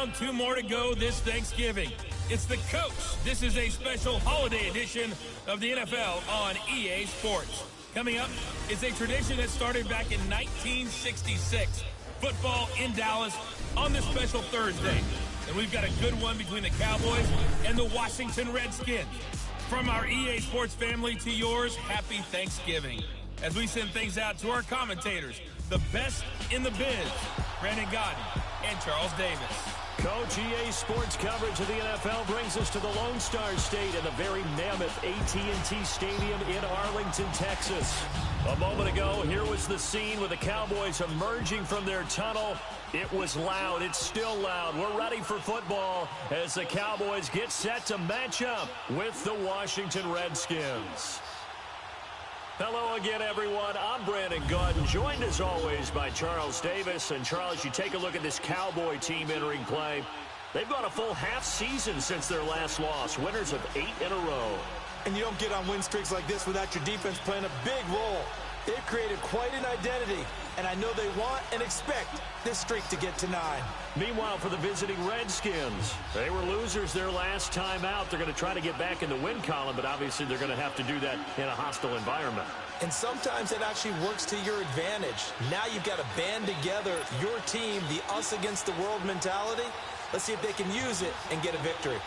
down, 2 more to go this Thanksgiving. It's the Coach. This is a special holiday edition of the NFL on EA Sports. Coming up, it's a tradition that started back in 1966. Football in Dallas on this special Thursday. And we've got a good one between the Cowboys and the Washington Redskins. From our EA Sports family to yours, happy Thanksgiving. As we send things out to our commentators, the best in the biz, Brandon Gaudin and Charles Davis. Coach, EA Sports coverage of the NFL brings us to the Lone Star State and the very mammoth AT&T Stadium in Arlington, Texas. A moment ago, here was the scene with the Cowboys emerging from their tunnel. It was loud. It's still loud. We're ready for football as the Cowboys get set to match up with the Washington Redskins. Hello again, everyone. I'm Brandon Gaudin, joined as always by Charles Davis. And Charles, you take a look at this Cowboy team entering play. They've gone a full half season since their last loss, winners of 8 in a row. And you don't get on win streaks like this without your defense playing a big role. They've created quite an identity, and I know they want and expect this streak to get to 9. Meanwhile, for the visiting Redskins, they were losers their last time out. They're going to try to get back in the win column, but obviously they're going to have to do that in a hostile environment. And sometimes it actually works to your advantage. Now you've got to band together your team, the us against the world mentality. Let's see if they can use it and get a victory.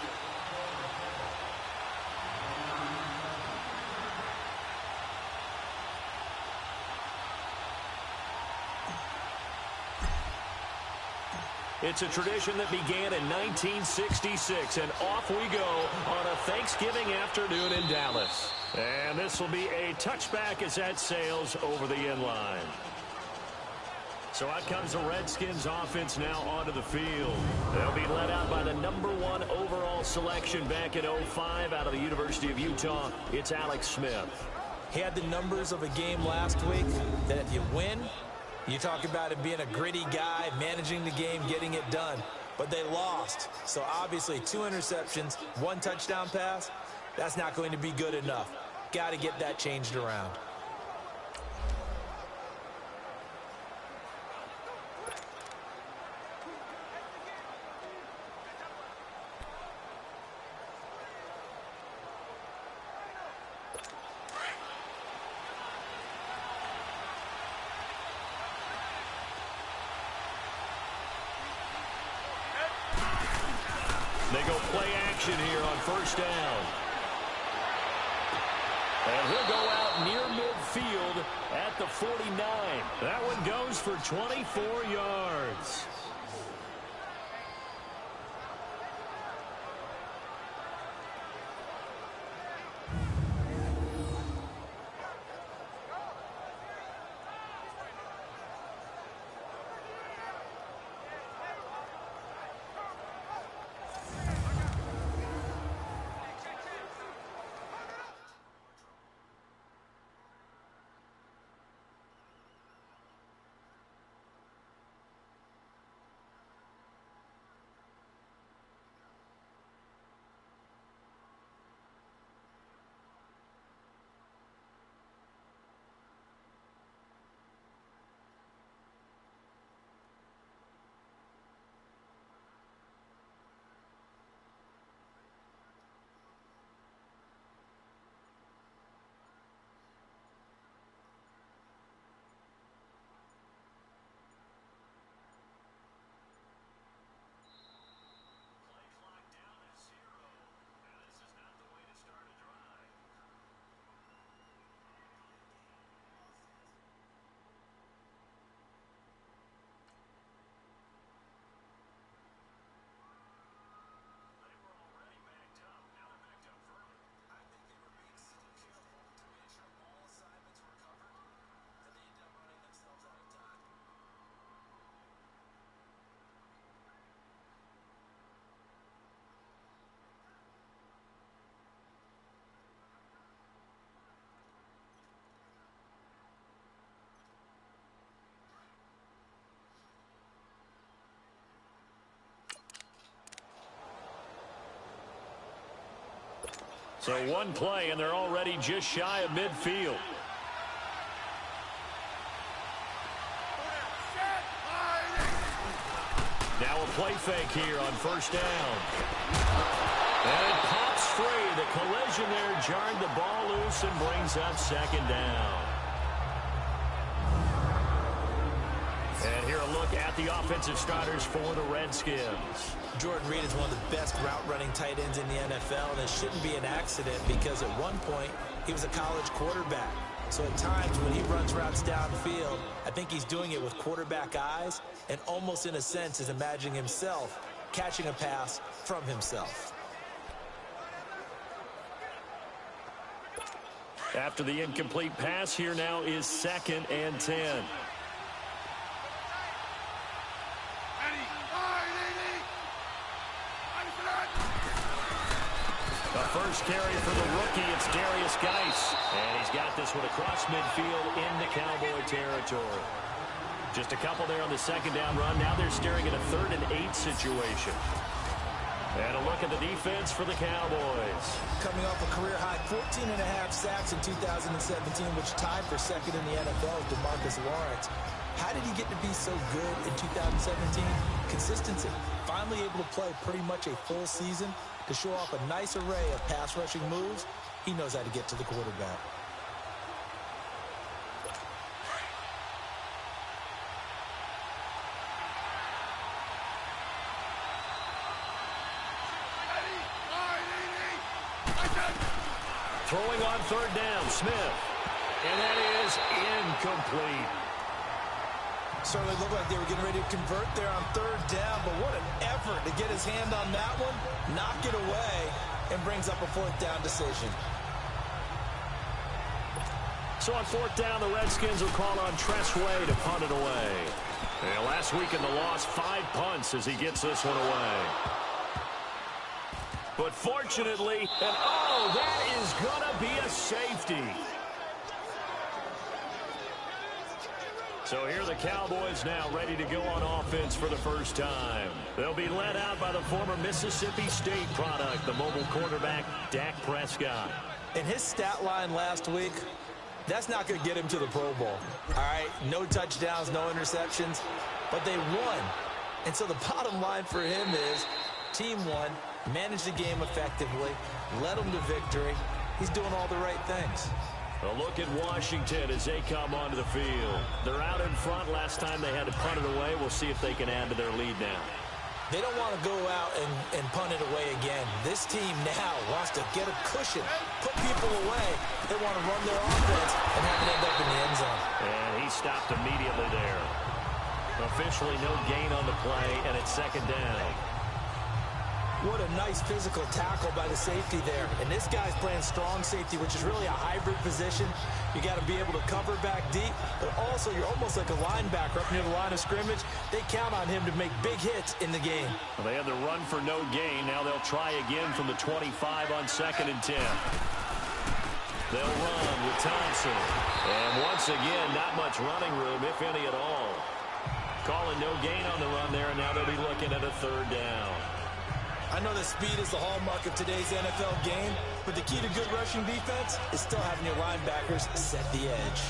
It's a tradition that began in 1966, and off we go on a Thanksgiving afternoon in Dallas. And this will be a touchback as that sails over the end line. So out comes the Redskins offense now onto the field. They'll be led out by the #1 overall selection back in 05 out of the University of Utah. It's Alex Smith. He had the numbers of a game last week that if you win, you talk about him being a gritty guy, managing the game, getting it done. But they lost. So obviously 2 interceptions, 1 touchdown pass, that's not going to be good enough. Got to get that changed around. They go play action here on first down. And he'll go out near midfield at the 49. That one goes for 24 yards. So 1 play, and they're already just shy of midfield. Now a play fake here on first down. And it pops free. The collision there jarred the ball loose and brings up second down. And here a look at the offensive starters for the Redskins. Jordan Reed is one of the best route-running tight ends in the NFL, and it shouldn't be an accident because at one point he was a college quarterback. So at times when he runs routes downfield, I think he's doing it with quarterback eyes and almost in a sense is imagining himself catching a pass from himself. After the incomplete pass, here now is 2nd and 10. The first carry for the rookie, it's Darius Geis. And he's got this one across midfield into Cowboy territory. Just a couple there on the second down run. Now they're staring at a 3rd and 8 situation. And a look at the defense for the Cowboys. Coming off a career-high 14.5 sacks in 2017, which tied for 2nd in the NFL with DeMarcus Lawrence. How did he get to be so good in 2017? Consistency. Finally able to play pretty much a full season to show off a nice array of pass-rushing moves. He knows how to get to the quarterback. Throwing on 3rd down, Smith. And that is incomplete. Certainly looked like they were getting ready to convert there on 3rd down, but what an effort to get his hand on that one, knock it away, and brings up a 4th down decision. So on 4th down, the Redskins will call on Tress Way to punt it away. And last week in the loss, 5 punts as he gets this one away. But fortunately, and oh, that is going to be a safety. So here are the Cowboys now ready to go on offense for the first time. They'll be led out by the former Mississippi State product, the mobile quarterback, Dak Prescott. In his stat line last week, that's not going to get him to the Pro Bowl. All right, no touchdowns, no interceptions, but they won. And so the bottom line for him is team won, managed the game effectively, led them to victory. He's doing all the right things. A look at Washington as they come onto the field. They're out in front. Last time they had to punt it away. We'll see if they can add to their lead now. They don't want to go out and punt it away again. This team now wants to get a cushion, put people away. They want to run their offense and have it end up in the end zone. And he stopped immediately there. Officially no gain on the play, and it's 2nd down. What a nice physical tackle by the safety there. And this guy's playing strong safety, which is really a hybrid position. You got to be able to cover back deep, but also you're almost like a linebacker up near the line of scrimmage. They count on him to make big hits in the game. Well, they had the run for no gain. Now they'll try again from the 25 on 2nd and 10. They'll run with Thompson. And once again, not much running room, if any at all. Calling no gain on the run there, and now they'll be looking at a 3rd down. I know that speed is the hallmark of today's NFL game, but the key to good rushing defense is still having your linebackers set the edge.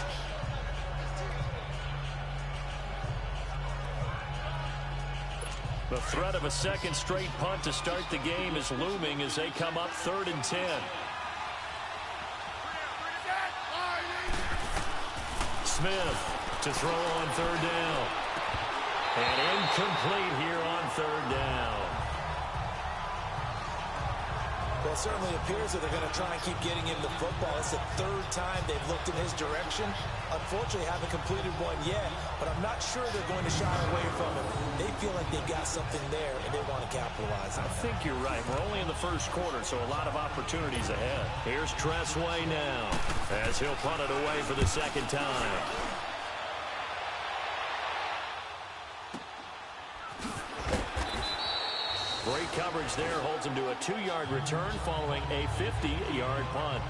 The threat of a 2nd straight punt to start the game is looming as they come up 3rd and 10. Smith to throw on 3rd down. And incomplete here on 3rd down. Well, it certainly appears that they're going to try and keep getting him the football. It's the 3rd time they've looked in his direction. Unfortunately, haven't completed one yet, but I'm not sure they're going to shy away from it. They feel like they've got something there, and they want to capitalize on it. I think you're right. We're only in the first quarter, so a lot of opportunities ahead. Here's Tress Way now, as he'll punt it away for the 2nd time. Great coverage there, holds him to a 2-yard return following a 50-yard punt.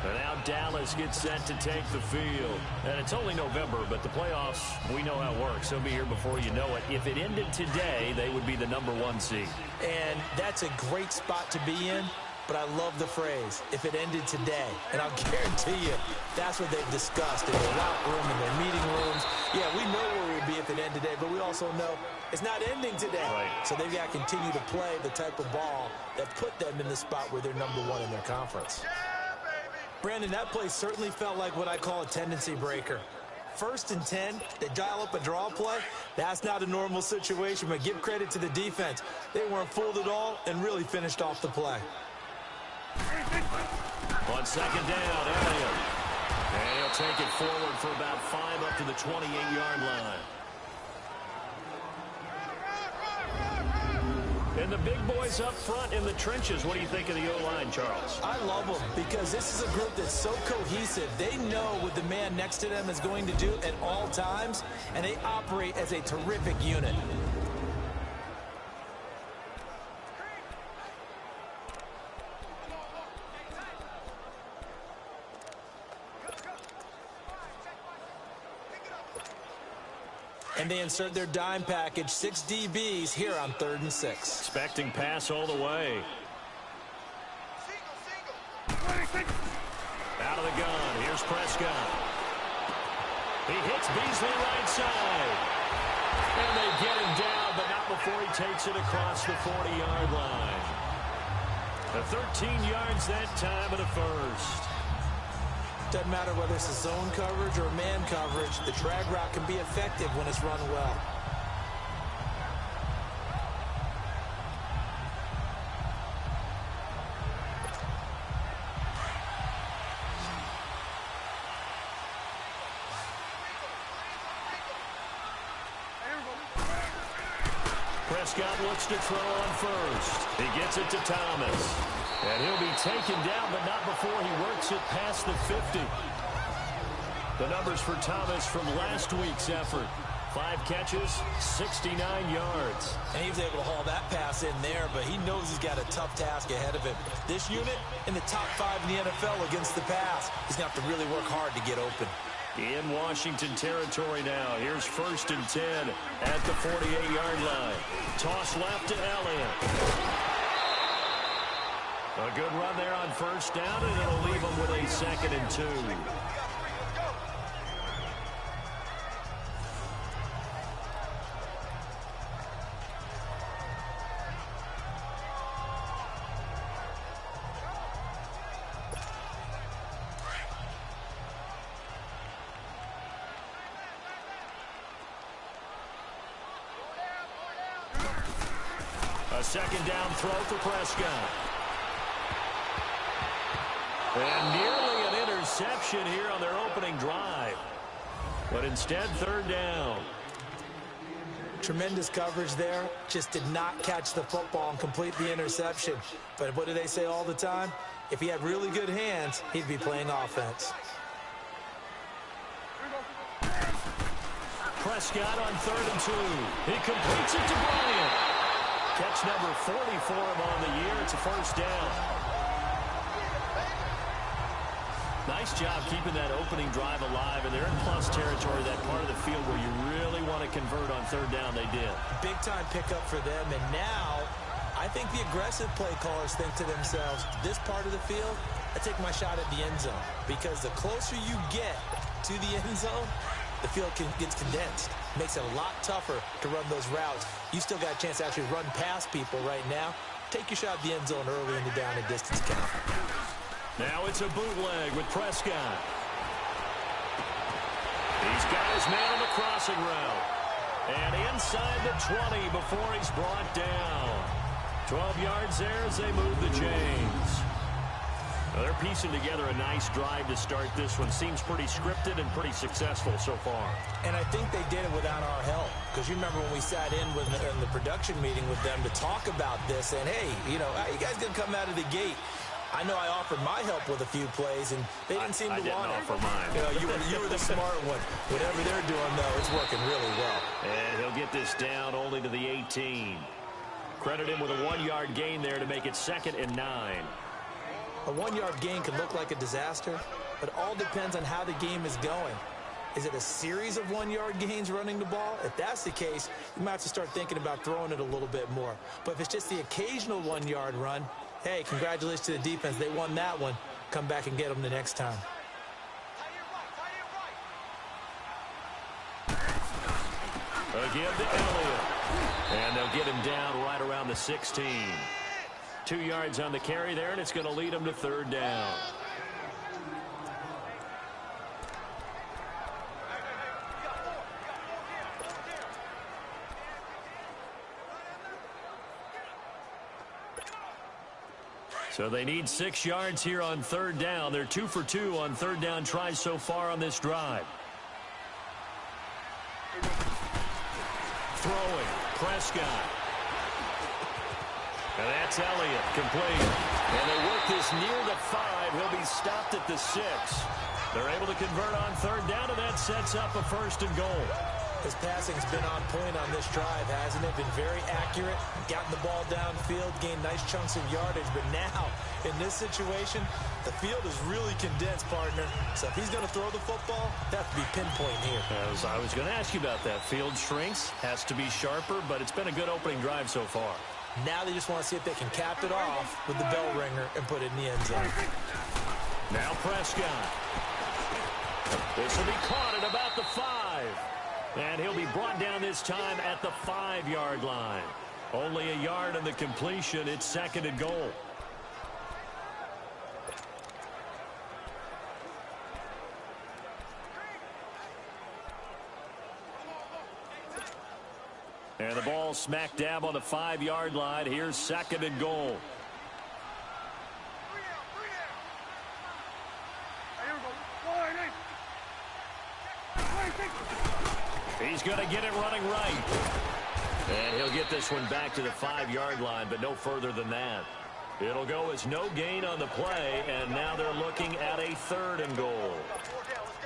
And now Dallas gets set to take the field. And it's only November, but the playoffs, we know how it works. They'll be here before you know it. If it ended today, they would be the #1 seed. And that's a great spot to be in, but I love the phrase, if it ended today. And I'll guarantee you, that's what they've discussed in their locker room, in their meeting rooms. Yeah, we know where we'd be if it ended today, but we also know it's not ending today. Right. So they've got to continue to play the type of ball that put them in the spot where they're #1 in their conference. Brandon, that play certainly felt like what I call a tendency breaker. 1st and 10, they dial up a draw play. That's not a normal situation, but give credit to the defense. They weren't fooled at all and really finished off the play. On 2nd down, Elliott. And he'll take it forward for about 5 up to the 28-yard line. And the big boys up front in the trenches. What do you think of the O-line, Charles? I love them because this is a group that's so cohesive. They know what the man next to them is going to do at all times, and they operate as a terrific unit. And they insert their dime package, 6 DBs here on 3rd and 6. Expecting pass all the way. Out of the gun. Here's Prescott. He hits Beasley right side. And they get him down, but not before he takes it across the 40-yard line. The 13 yards that time and a first. Doesn't matter whether it's a zone coverage or man coverage, the drag route can be effective when it's run well. Prescott looks to throw on first. He gets it to Thomas. And he'll be taken down, but not before he works it past the 50. The numbers for Thomas from last week's effort. 5 catches, 69 yards. And he was able to haul that pass in there, but he knows he's got a tough task ahead of him. This unit in the top 5 in the NFL against the pass. He's going to have to really work hard to get open. In Washington territory now. Here's 1st and 10 at the 48-yard line. Toss left to Elliott. A good run there on 1st down, and it'll leave them with a 2nd and 2. A 2nd down throw for Prescott. And nearly an interception here on their opening drive. But instead, 3rd down. Tremendous coverage there. Just did not catch the football and complete the interception. But what do they say all the time? If he had really good hands, he'd be playing offense. Prescott on 3rd and 2. He completes it to Bryant. Catch number 40 for him on the year. It's a 1st down. Nice job keeping that opening drive alive, and they're in plus territory, that part of the field where you really want to convert on 3rd down. They did. Big-time pickup for them, and now I think the aggressive play callers think to themselves, this part of the field, I take my shot at the end zone, because the closer you get to the end zone, the field gets condensed. Makes it a lot tougher to run those routes. You still got a chance to actually run past people right now. Take your shot at the end zone early in the down and distance count. Now it's a bootleg with Prescott. He's got his man on the crossing route. And inside the 20 before he's brought down. 12 yards there as they move the chains. Well, they're piecing together a nice drive to start this one. Seems pretty scripted and pretty successful so far. And I think they did it without our help. Because you remember when we sat in the production meeting with them to talk about this. And, hey, you know, how you guys going to come out of the gate? I know I offered my help with a few plays, and they didn't seem to want it. I didn't offer mine. You know, you were the smart one. Whatever they're doing, though, it's working really well. And he'll get this down only to the 18. Credit him with a 1-yard gain there to make it 2nd and 9. A 1-yard gain can look like a disaster, but it all depends on how the game is going. Is it a series of 1-yard gains running the ball? If that's the case, you might have to start thinking about throwing it a little bit more. But if it's just the occasional 1-yard run, hey, congratulations to the defense. They won that one. Come back and get them the next time. Again to Elliott. And they'll get him down right around the 16. 2 yards on the carry there, and it's going to lead him to third down. So they need 6 yards here on third down. They're 2 for 2 on third down tries so far on this drive. Throwing, Prescott. And that's Elliott, complete. And they work this near the 5. He'll be stopped at the 6. They're able to convert on third down, and that sets up a first and goal. His passing's been on point on this drive, hasn't it? Been very accurate, gotten the ball downfield, gained nice chunks of yardage. But now, in this situation, the field is really condensed, partner. So if he's going to throw the football, that has to be pinpoint here. I was going to ask you about that. Field shrinks, has to be sharper, but it's been a good opening drive so far. Now they just want to see if they can cap it off with the bell ringer and put it in the end zone. Now Prescott. This will be caught at about the 5. And he'll be brought down this time at the 5-yard line. Only a yard on the completion. It's second and goal. And the ball smack dab on the 5-yard line. Here's second and goal. He's going to get it running right. And he'll get this one back to the 5-yard line, but no further than that. It'll go as no gain on the play, and now they're looking at a third and goal.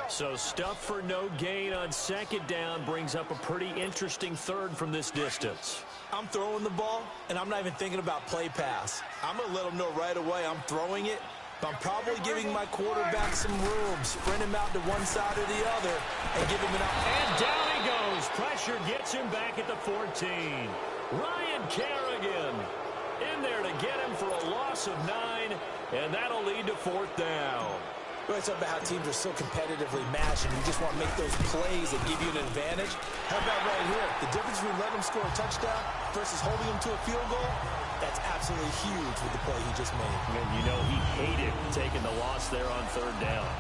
So stuff for no gain on second down brings up a pretty interesting third from this distance. I'm throwing the ball, and I'm not even thinking about play pass. I'm going to let them know right away I'm throwing it. But I'm probably giving my quarterback some room, sprint him out to one side or the other, and give him an out. And down he goes. Pressure gets him back at the 14. Ryan Kerrigan in there to get him for a loss of 9, and that'll lead to fourth down. We're talking about how teams are so competitively matched, and you just want to make those plays that give you an advantage. How about right here? The difference between letting them score a touchdown versus holding them to a field goal, that's absolutely huge with the play he just made. And you know he hated taking the loss there on third down.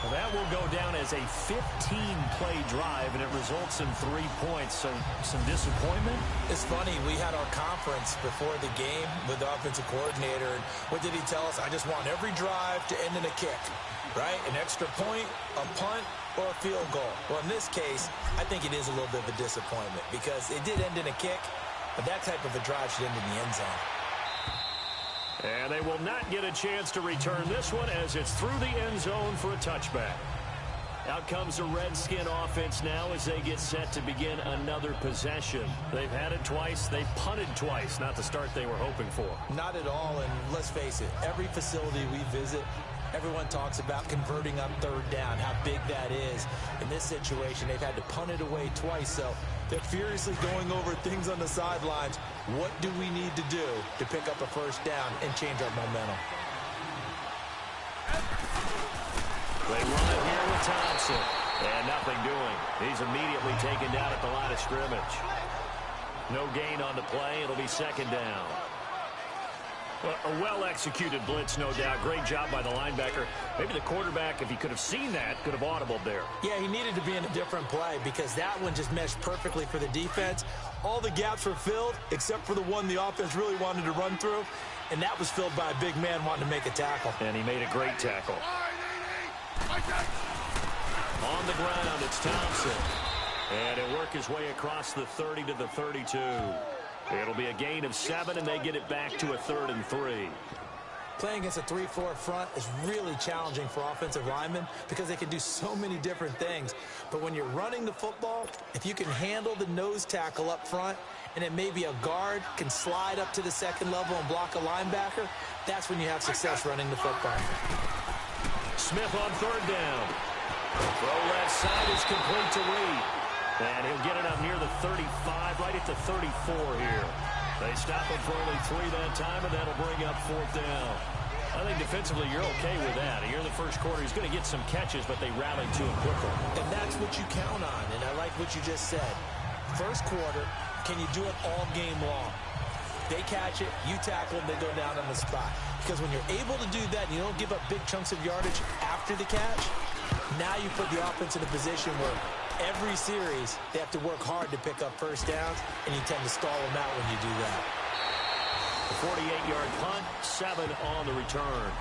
Well, that will go down as a 15-play drive, and it results in 3 points. So some disappointment? It's funny. We had our conference before the game with the offensive coordinator. And what did he tell us? I just want every drive to end in a kick, right? An extra point, a punt, or a field goal. Well, in this case, I think it is a little bit of a disappointment because it did end in a kick, but that type of a drive should end in the end zone. And they will not get a chance to return this one as it's through the end zone for a touchback. Out comes the Redskin offense now as they get set to begin another possession. They've had it twice. They've punted twice. Not the start they were hoping for. Not at all, and let's face it, every facility we visit, everyone talks about converting on third down, how big that is. In this situation, they've had to punt it away twice, so they're furiously going over things on the sidelines. What do we need to do to pick up a first down and change our momentum? They run it here with Thompson, and nothing doing. He's immediately taken down at the line of scrimmage. No gain on the play. It'll be second down. Well, a well-executed blitz, no doubt. Great job by the linebacker. Maybe the quarterback, if he could have seen that, could have audibled there. Yeah, he needed to be in a different play because that one just meshed perfectly for the defense. All the gaps were filled except for the one the offense really wanted to run through, and that was filled by a big man wanting to make a tackle. And he made a great tackle. On the ground, it's Thompson. And he'll work his way across the 30 to the 32. It'll be a gain of 7, and they get it back to a 3rd and 3. Playing against a 3-4 front is really challenging for offensive linemen because they can do so many different things. But when you're running the football, if you can handle the nose tackle up front, and it may be a guard can slide up to the second level and block a linebacker, that's when you have success running the football. Smith on third down. Throw left side is complete to Reed. And he'll get it up near the 35, right at the 34 here. They stop him for only 3 that time, and that'll bring up fourth down. I think defensively you're okay with that. Here in the first quarter, he's going to get some catches, but they rallied to him quickly. And that's what you count on, and I like what you just said. first quarter, can you do it all game long? They catch it, you tackle them, they go down on the spot. Because when you're able to do that and you don't give up big chunks of yardage after the catch, now you put the offense in a position where every series they have to work hard to pick up first downs, and you tend to stall them out when you do that. A 48-yard punt, 7 on the return.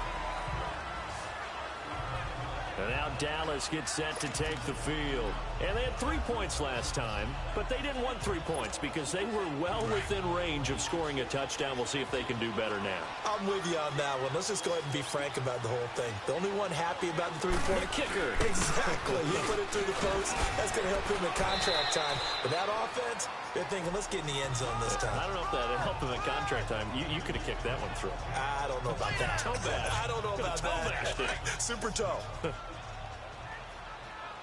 And now Dallas gets set to take the field. And they had 3 points last time, but they didn't want 3 points because they were well within range of scoring a touchdown. We'll see if they can do better now. I'm with you on that one. Let's just go ahead and be frank about the whole thing. The only one happy about the three-point kicker. Exactly. You put it through the post. That's going to help him in contract time. But that offense, they're thinking, let's get in the end zone this time. I don't know if that helped him in contract time. You could have kicked that one through. I don't know about that. Toe bash. I don't know about that. Super toe.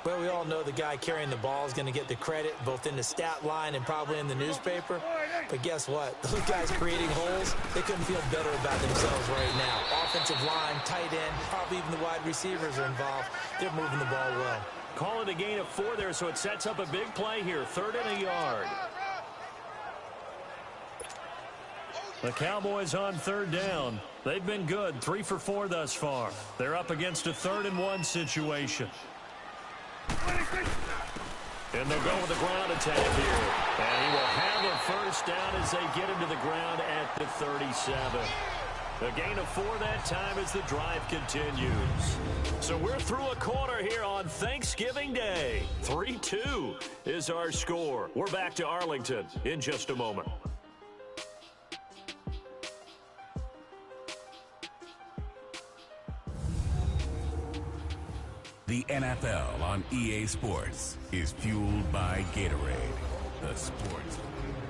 Well, we all know the guy carrying the ball is going to get the credit, both in the stat line and probably in the newspaper. But guess what? Those guys creating holes, they couldn't feel better about themselves right now. Offensive line, tight end, probably even the wide receivers are involved. They're moving the ball well. Call it a gain of 4 there, so it sets up a big play here. 3rd and a yard. The Cowboys on 3rd down. They've been good, 3 for 4 thus far. They're up against a 3rd and 1 situation. And they'll go with the ground attack here. And he will have a first down as they get him to the ground at the 37. A gain of 4 that time as the drive continues. So we're through a quarter here on Thanksgiving Day. 3-2 is our score. We're back to Arlington in just a moment. The NFL on EA Sports is fueled by Gatorade, the sports.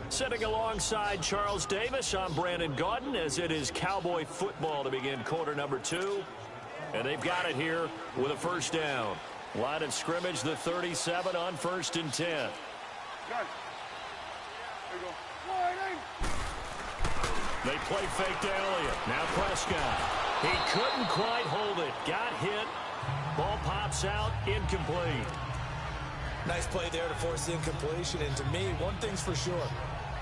Sitting alongside Charles Davis, I'm Brandon Gaudin as it is Cowboy football to begin quarter number 2. And they've got it here with a first down. Line of scrimmage, the 37 on 1st and 10. They play fake to Elliott. Now Prescott. He couldn't quite hold it. Got hit. Ball pops out, incomplete. Nice play there to force the incompletion. And to me, one thing's for sure.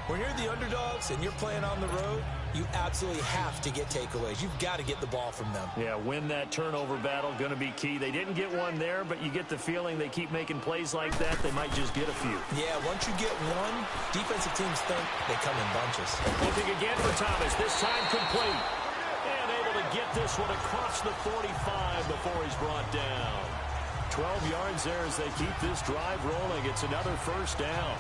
When you're the underdogs and you're playing on the road, you absolutely have to get takeaways. You've got to get the ball from them. Yeah, win that turnover battle, going to be key. They didn't get one there, but you get the feeling they keep making plays like that, they might just get a few. Yeah, once you get one, defensive teams think they come in bunches. Looking again for Thomas, this time complete. Get this one across the 45 before he's brought down. 12 yards there as they keep this drive rolling. It's another first down.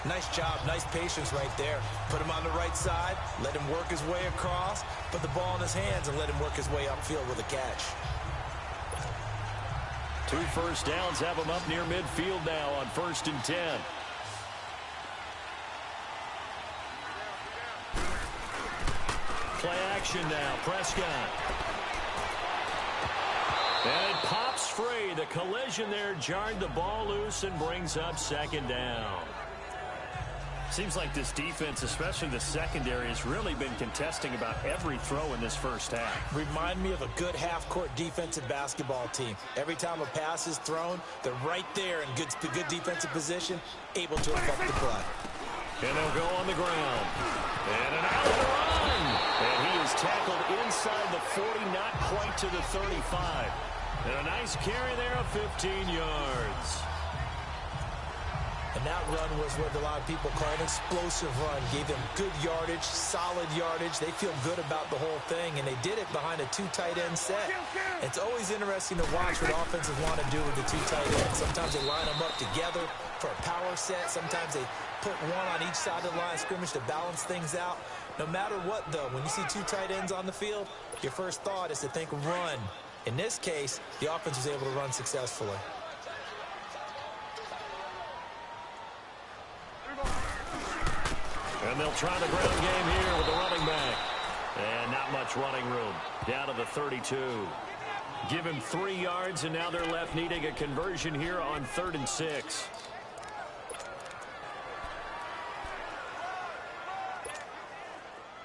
Nice job, nice patience right there. Put him on the right side, let him work his way across, put the ball in his hands, and let him work his way upfield with a catch. 2 first downs have him up near midfield now on 1st and 10. Play action now, Prescott. And it pops free. The collision there jarred the ball loose and brings up 2nd down. Seems like this defense, especially the secondary, has really been contesting about every throw in this first half. Remind me of a good half-court defensive basketball team. Every time a pass is thrown, they're right there in good defensive position, able to affect the play. And they'll go on the ground. And an out run. And he is tackled inside the 40, not quite to the 35. And a nice carry there of 15 yards. And that run was what a lot of people call an explosive run. Gave them good yardage, solid yardage. They feel good about the whole thing, and they did it behind a 2 tight end set. It's always interesting to watch what offenses want to do with the 2 tight ends. Sometimes they line them up together for a power set. Sometimes they put one on each side of the line of scrimmage to balance things out. No matter what, though, when you see 2 tight ends on the field, your first thought is to think run. In this case, the offense was able to run successfully. And they'll try the ground game here with the running back. And not much running room. Down to the 32. Give him 3 yards, and now they're left needing a conversion here on 3rd and 6.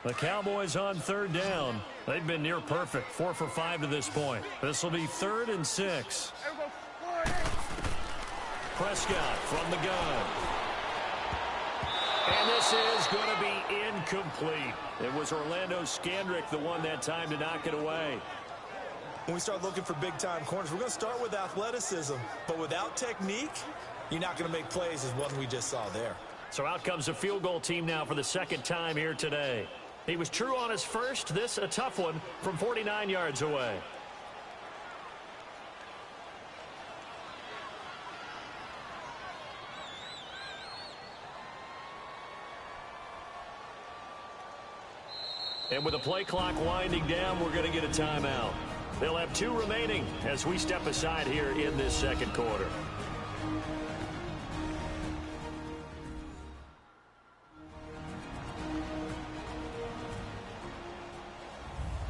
The Cowboys on 3rd down. They've been near perfect, 4 for 5 to this point. This will be 3rd and 6. Prescott from the gun. And this is going to be incomplete. It was Orlando Scandrick the one that time to knock it away. When we start looking for big-time corners, we're going to start with athleticism. But without technique, you're not going to make plays as one we just saw there. So out comes a field goal team now for the second time here today. He was true on his first. This a tough one from 49 yards away. And with the play clock winding down, we're going to get a timeout. They'll have 2 remaining as we step aside here in this second quarter.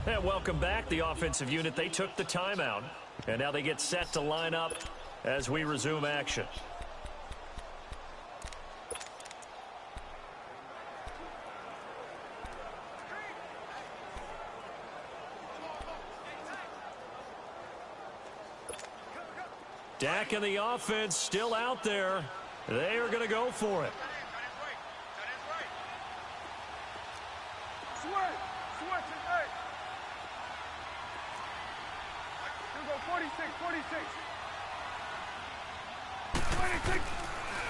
And welcome back. The offensive unit, they took the timeout. And now they get set to line up as we resume action. Dak and the offense still out there. They are going to go for it.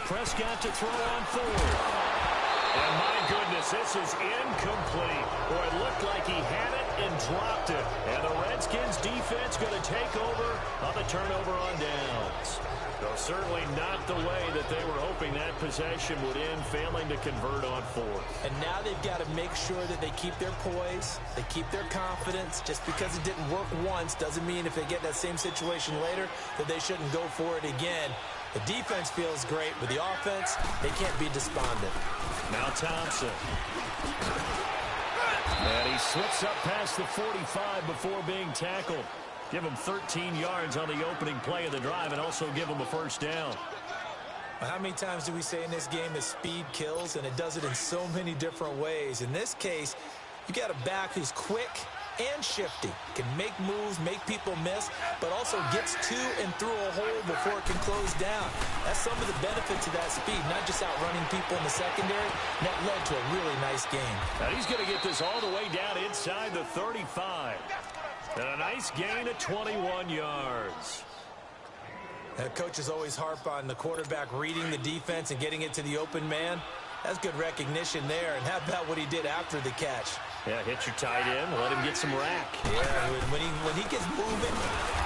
Prescott to throw on 4. And my goodness, this is incomplete. Boy, it looked like he had it and dropped it. And the Redskins defense going to take over on the turnover on downs. Though certainly not the way that they were hoping that possession would end, failing to convert on 4th. And now they've got to make sure that they keep their poise, they keep their confidence. Just because it didn't work once doesn't mean if they get that same situation later that they shouldn't go for it again. The defense feels great, but the offense, they can't be despondent. Now Thompson. And he slips up past the 45 before being tackled. Give him 13 yards on the opening play of the drive and also give him a first down. How many times do we say in this game that speed kills, and it does it in so many different ways? In this case, you got a back who's quick and shifty, can make moves, make people miss, but also gets to and through a hole before it can close down. That's some of the benefits of that speed, not just outrunning people in the secondary. And that led to a really nice game. Now he's going to get this all the way down inside the 35. And a nice gain of 21 yards. Coaches always harp on the quarterback reading the defense and getting it to the open man. That's good recognition there. And how about what he did after the catch? Yeah, hit your tight end, let him get some rack. Yeah, when he gets moving,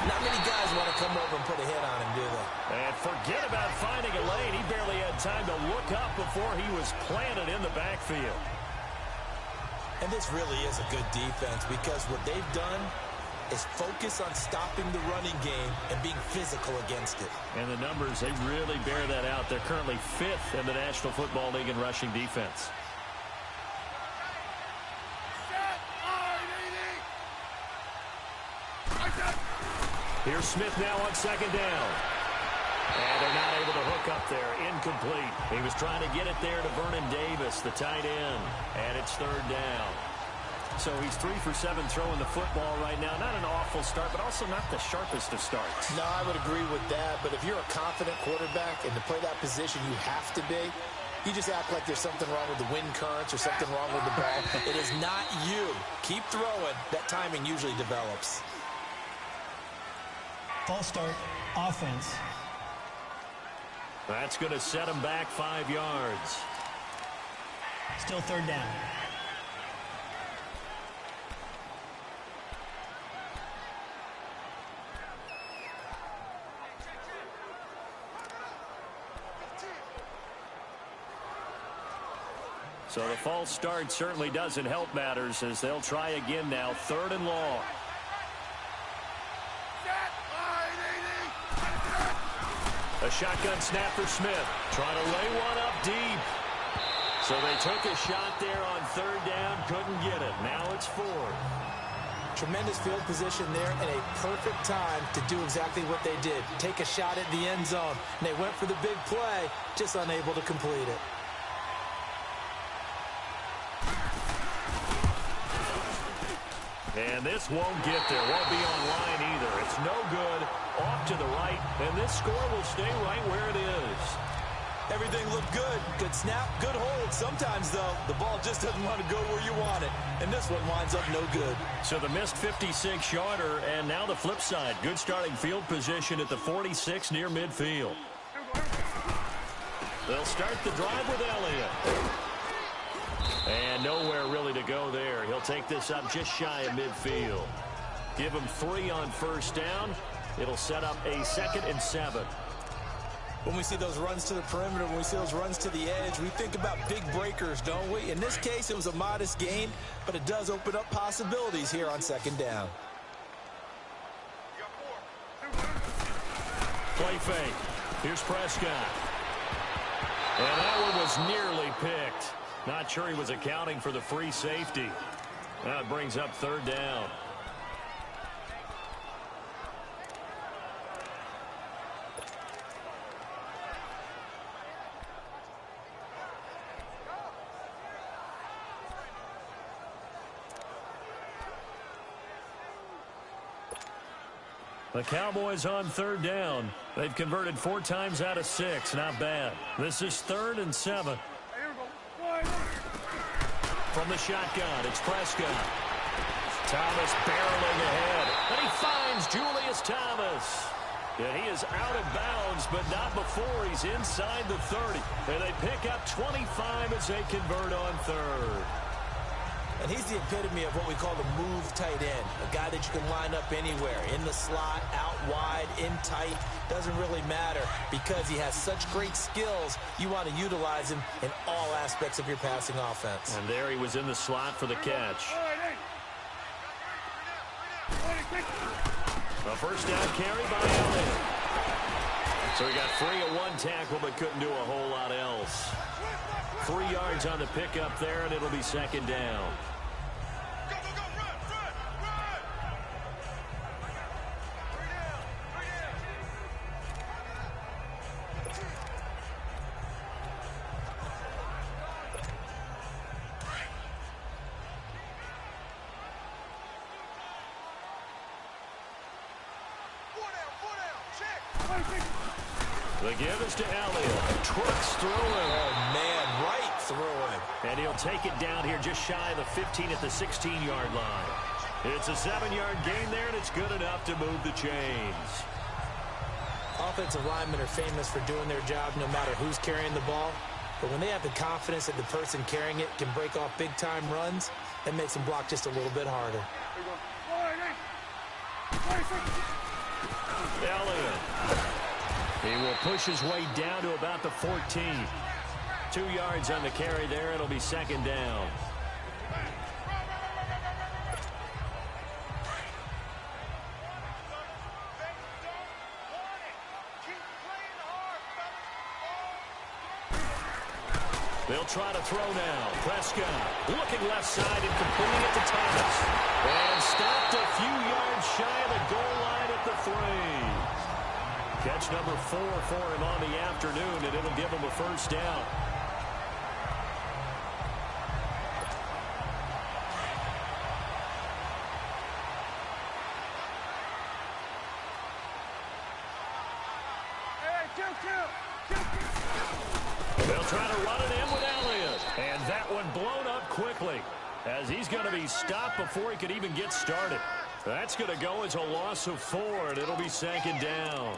not many guys want to come over and put a hit on him, do they? And forget about finding a lane. He barely had time to look up before he was planted in the backfield. And this really is a good defense because what they've done is focus on stopping the running game and being physical against it. And the numbers, they really bear that out. They're currently 5th in the National Football League in rushing defense. Here's Smith now on second down. And they're not able to hook up there. Incomplete. He was trying to get it there to Vernon Davis, the tight end. And it's third down. So he's 3 for 7 throwing the football right now. Not an awful start, but also not the sharpest of starts. No, I would agree with that. But if you're a confident quarterback and to play that position you have to be, you just act like there's something wrong with the wind currents or something wrong with the ball. It is not you. Keep throwing. That timing usually develops. False start, offense. That's going to set him back 5 yards. Still third down. So the false start certainly doesn't help matters as they'll try again now. 3rd and long. A shotgun snap for Smith. Trying to lay one up deep. So they took a shot there on 3rd down. Couldn't get it. Now it's 4th. Tremendous field position there and a perfect time to do exactly what they did. Take a shot at the end zone. And they went for the big play, just unable to complete it. And this won't get there. Won't be on line either. It's no good. Off to the right. And this score will stay right where it is. Everything looked good. Good snap, good hold. Sometimes, though, the ball just doesn't want to go where you want it. And this one winds up no good. So the missed 56-yarder, and now the flip side. Good starting field position at the 46 near midfield. They'll start the drive with Elliott. And nowhere really to go there. He'll take this up just shy of midfield. Give him 3 on first down. It'll set up a 2nd and 7. When we see those runs to the perimeter, when we see those runs to the edge, we think about big breakers, don't we? In this case, it was a modest gain, but it does open up possibilities here on 2nd down. Play fake. Here's Prescott. And that one was nearly picked. Not sure he was accounting for the free safety. That brings up 3rd down. The Cowboys on 3rd down. They've converted 4 times out of 6. Not bad. This is 3rd and 7. From the shotgun, it's Prescott. Thomas barreling ahead. And he finds Julius Thomas. And he is out of bounds, but not before he's inside the 30. And they pick up 25 as they convert on 3rd. And he's the epitome of what we call the move tight end. A guy that you can line up anywhere. In the slot, out wide, in tight. Doesn't really matter because he has such great skills. You want to utilize him in all aspects of your passing offense. And there he was in the slot for the catch. A first down carry by Elliott. So he got free at 1 tackle but couldn't do a whole lot else. 3 yards on the pickup there, and it'll be 2nd down. The give is to Elliott. Trucks through him. Oh, man, right through him. And he'll take it down here just shy of the 15 at the 16-yard line. It's a 7-yard gain there, and it's good enough to move the chains. Offensive linemen are famous for doing their job no matter who's carrying the ball. But when they have the confidence that the person carrying it can break off big-time runs, that makes them block just a little bit harder. Elliott. He will push his way down to about the 14. 2 yards on the carry there. It'll be 2nd down. They'll try to throw now. Prescott looking left side and completing it to Thomas. And stopped a few yards shy of the goal line at the 3. Catch number 4 for him on the afternoon, and it'll give him a first down. They'll try to run it in with Elliott. And that one blown up quickly as he's going to be stopped before he could even get started. That's going to go as a loss of 4, and it'll be 2nd down.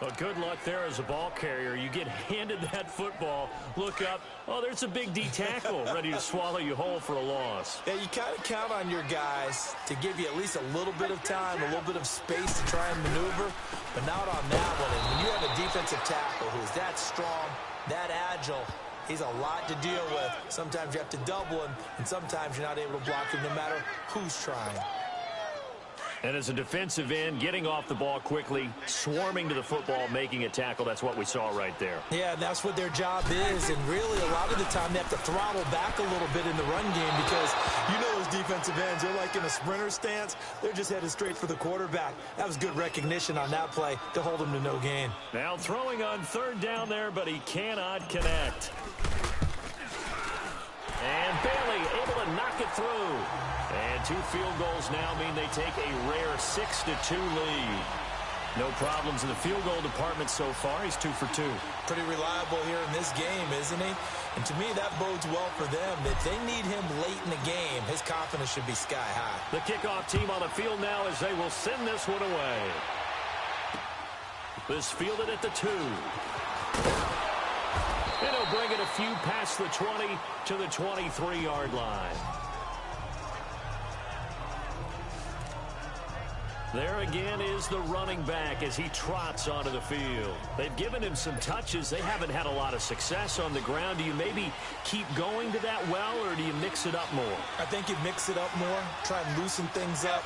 Well, good luck there as a ball carrier. You get handed that football, look up, oh, there's a big D tackle ready to swallow you whole for a loss. Yeah, you kind of count on your guys to give you at least a little bit of time, a little bit of space to try and maneuver, but not on that one. And when you have a defensive tackle who is that strong, that agile, he's a lot to deal with. Sometimes you have to double him, and sometimes you're not able to block him no matter who's trying. And as a defensive end, getting off the ball quickly, swarming to the football, making a tackle, that's what we saw right there. Yeah, that's what their job is, and really a lot of the time they have to throttle back a little bit in the run game because you know those defensive ends, they're like in a sprinter stance. They're just headed straight for the quarterback. That was good recognition on that play to hold him to no gain. Now throwing on 3rd down there, but he cannot connect. And Bailey able to knock it through. And 2 field goals now mean they take a rare 6-2 lead. No problems in the field goal department so far. He's 2 for 2. Pretty reliable here in this game, isn't he? And to me, that bodes well for them. If they need him late in the game, his confidence should be sky high. The kickoff team on the field now as they will send this one away. This fielded at the 2. And he'll bring it a few past the 20 to the 23-yard line. There again is the running back as he trots onto the field. They've given him some touches. They haven't had a lot of success on the ground. Do you maybe keep going to that well, or do you mix it up more? I think you mix it up more, try and loosen things up.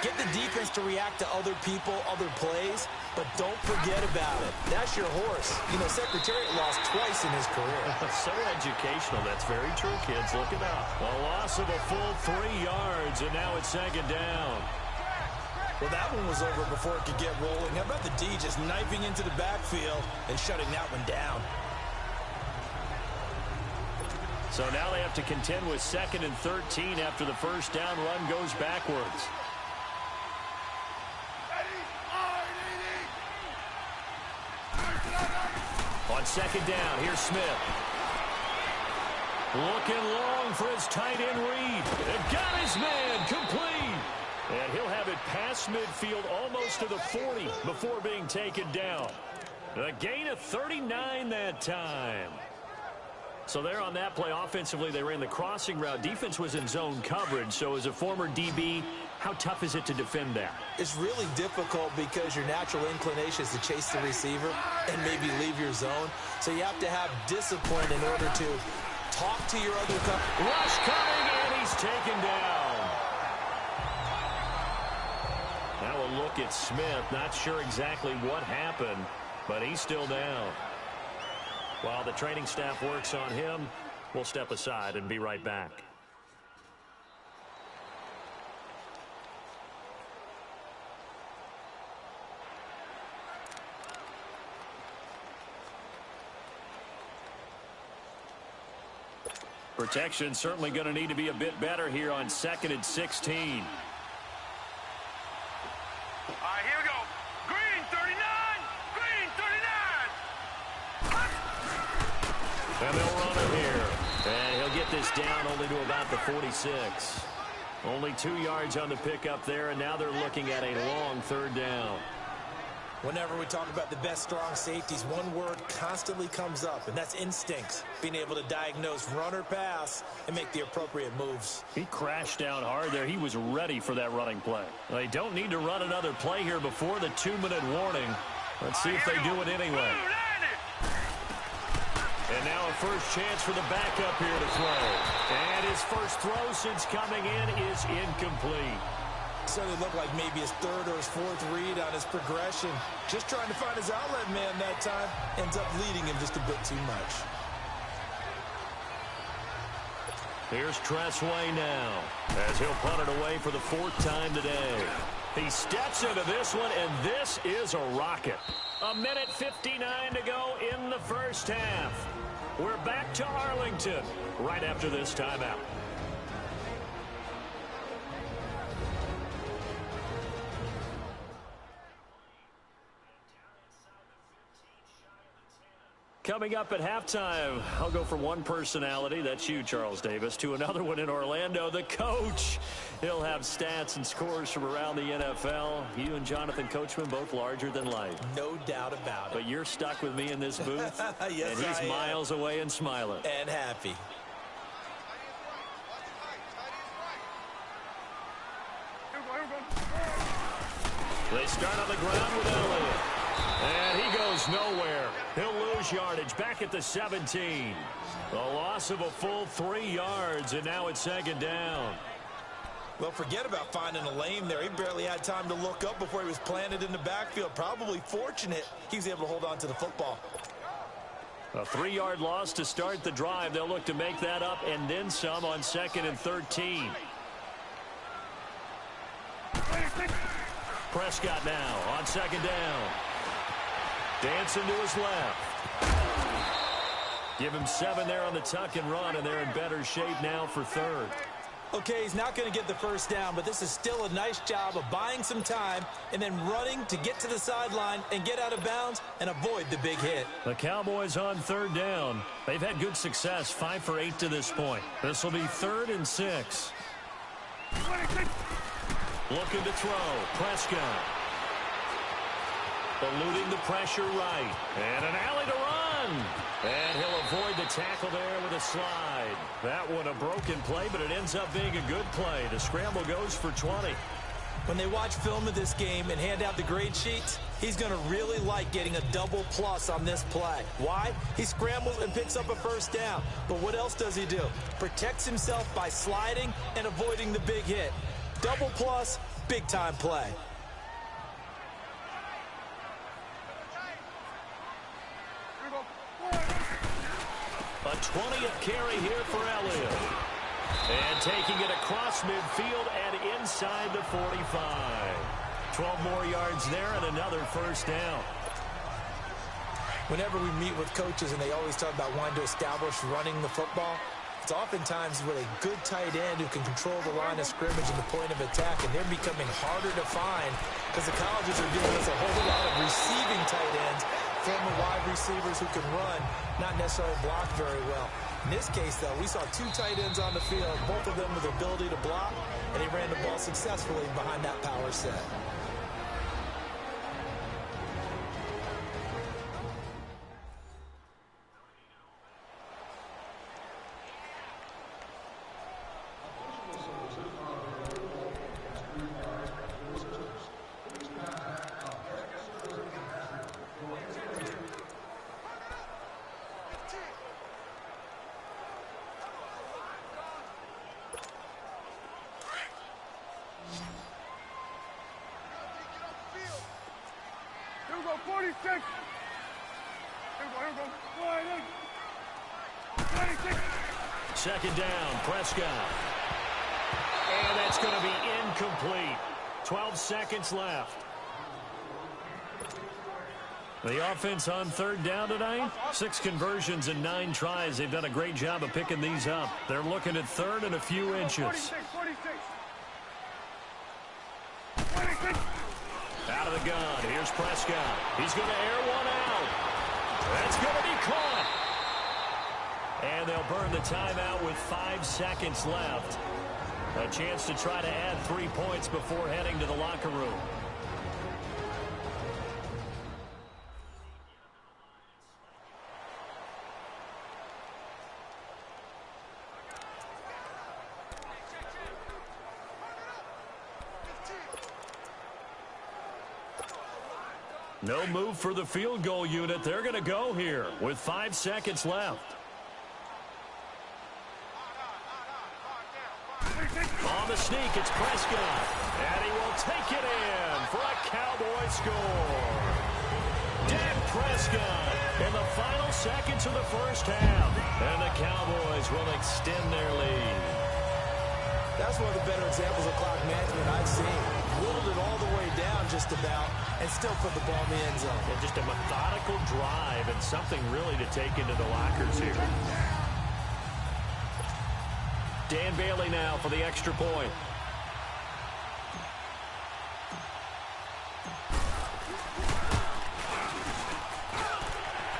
Get the defense to react to other people, other plays, but don't forget about it. That's your horse. You know, Secretariat lost twice in his career. So educational. That's very true, kids. Look it up. A loss of a full 3 yards, and now it's 2nd down. Well, that one was over before it could get rolling. How about the D just knifing into the backfield and shutting that one down? So now they have to contend with 2nd and 13 after the first down run goes backwards. On 2nd down, here's Smith. Looking long for his tight end Reed. They've got his man complete. And he'll have it past midfield almost to the 40 before being taken down. A gain of 39 that time. So there on that play, offensively, they ran the crossing route. Defense was in zone coverage. So as a former DB, how tough is it to defend that? It's really difficult because your natural inclination is to chase the receiver and maybe leave your zone. So you have to have discipline in order to talk to your other rush coming, and he's taken down. Now a look at Smith. Not sure exactly what happened, but he's still down. While the training staff works on him, we'll step aside and be right back. Protection certainly going to need to be a bit better here on 2nd and 16. And they'll run him here. And he'll get this down only to about the 46. Only 2 yards on the pickup there, and now they're looking at a long 3rd down. Whenever we talk about the best strong safeties, one word constantly comes up, and that's instincts. Being able to diagnose run or pass and make the appropriate moves. He crashed down hard there. He was ready for that running play. They don't need to run another play here before the 2-minute warning. Let's see if they do it anyway. And now a first chance for the backup here to throw. And his first throw since coming in is incomplete. So it looked like maybe his 3rd or his 4th read on his progression. Just trying to find his outlet man that time. Ends up leading him just a bit too much. Here's Tressway now as he'll punt it away for the 4th time today. He steps into this one, and this is a rocket. 1:59 to go in the first half. We're back to Arlington right after this timeout. Coming up at halftime, I'll go from one personality, that's you, Charles Davis, to another one in Orlando, the coach. He'll have stats and scores from around the NFL. You and Jonathan Coachman, both larger than life. No doubt about it. But you're stuck with me in this booth, yes, and he's miles away and smiling. And happy. They start on the ground with Elliott. And he goes nowhere. He'll lose yardage back at the 17. A loss of a full 3 yards, and now it's 2nd down. Well, forget about finding a lane there. He barely had time to look up before he was planted in the backfield. Probably fortunate he was able to hold on to the football. A 3-yard loss to start the drive. They'll look to make that up and then some on 2nd and 13. Prescott now on 2nd down. Dancing to his left. Give him 7 there on the tuck and run, and they're in better shape now for 3rd. Okay, he's not going to get the first down, but this is still a nice job of buying some time and then running to get to the sideline and get out of bounds and avoid the big hit. The Cowboys on third down. They've had good success, 5 for 8 to this point. This will be 3rd and 6. Looking to throw. Prescott. Eluding the pressure right. And an alley to run. And he'll avoid the tackle there with a slide. That one a broken play, but it ends up being a good play. The scramble goes for 20. When they watch film of this game and hand out the grade sheets, he's going to really like getting a double plus on this play. Why? He scrambles and picks up a first down. But what else does he do? Protects himself by sliding and avoiding the big hit. Double plus, big time play. A 20th carry here for Elliott. And taking it across midfield and inside the 45. 12 more yards there and another first down. Whenever we meet with coaches and they always talk about wanting to establish running the football, it's oftentimes with a good tight end who can control the line of scrimmage and the point of attack, and they're becoming harder to find because the colleges are giving us a whole lot of receiving tight ends, former wide receivers who can run, not necessarily block very well. In this case, though, we saw 2 tight ends on the field, both of them with the ability to block, and he ran the ball successfully behind that power set. Second down, Prescott. And that's going to be incomplete. 12 seconds left. The offense on third down tonight, 6 conversions and 9 tries. They've done a great job of picking these up. They're looking at third and a few inches. Out of the gun, here's Prescott. He's going to air one out. That's going to be caught. And they'll burn the timeout with 5 seconds left. A chance to try to add 3 points before heading to the locker room. No move for the field goal unit. They're going to go here with 5 seconds left. On the sneak, it's Prescott. And he will take it in for a Cowboy score. Dak Prescott in the final seconds of the first half. And the Cowboys will extend their lead. That's one of the better examples of clock management I've seen. Whittled it all the way down just about and still put the ball in the end zone. And just a methodical drive and something really to take into the lockers here. Dan Bailey now for the extra point.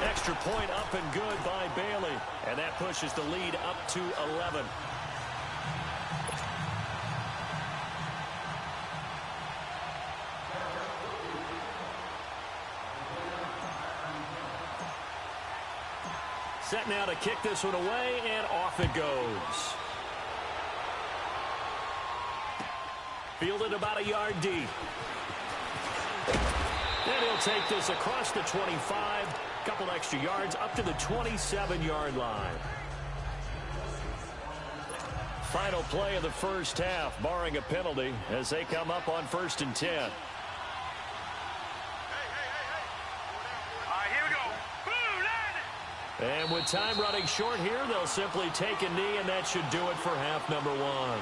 Extra point up and good by Bailey. And that pushes the lead up to 11. Set now to kick this one away, and off it goes. Fielded about a yard deep. And he'll take this across the 25. Couple extra yards up to the 27-yard line. Final play of the first half, barring a penalty, as they come up on 1st and 10. And with time running short here, they'll simply take a knee, and that should do it for half number 1.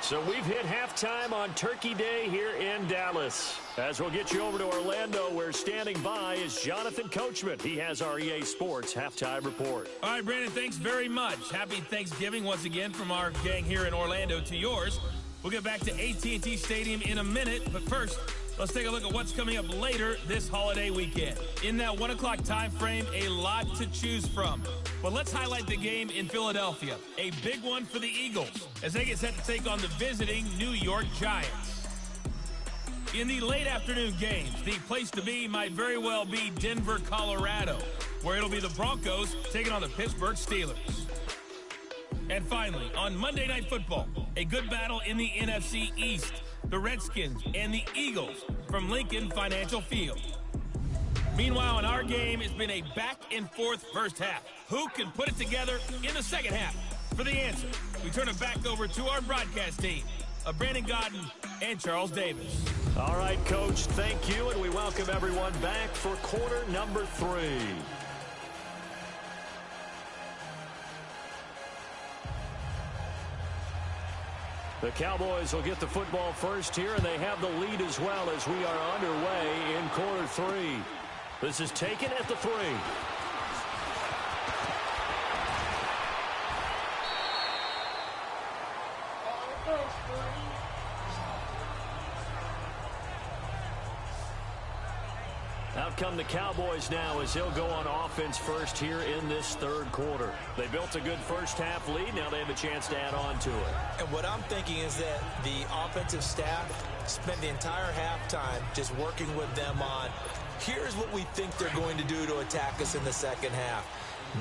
So we've hit halftime on Turkey Day here in Dallas. As we'll get you over to Orlando, where standing by is Jonathan Coachman. He has our EA Sports halftime report. All right, Brandon, thanks very much. Happy Thanksgiving once again from our gang here in Orlando to yours. We'll get back to AT&T Stadium in a minute, but first, let's take a look at what's coming up later this holiday weekend. In that 1 o'clock time frame, a lot to choose from. But let's highlight the game in Philadelphia. A big one for the Eagles as they get set to take on the visiting New York Giants. In the late afternoon games, the place to be might very well be Denver, Colorado, where it'll be the Broncos taking on the Pittsburgh Steelers. And finally, on Monday Night Football, a good battle in the NFC East. The Redskins and the Eagles from Lincoln Financial Field. Meanwhile, in our game, it's been a back-and-forth first half. Who can put it together in the second half? For the answer, we turn it back over to our broadcast team of Brandon Gaudin and Charles Davis. All right, Coach, thank you, and we welcome everyone back for quarter number 3. The Cowboys will get the football first here, and they have the lead as well as we are underway in quarter 3. This is taken at the 3. Out come the Cowboys now as they'll go on offense first here in this third quarter. They built a good first half lead. Now they have a chance to add on to it. And what I'm thinking is that the offensive staff spent the entire halftime just working with them on, here's what we think they're going to do to attack us in the second half.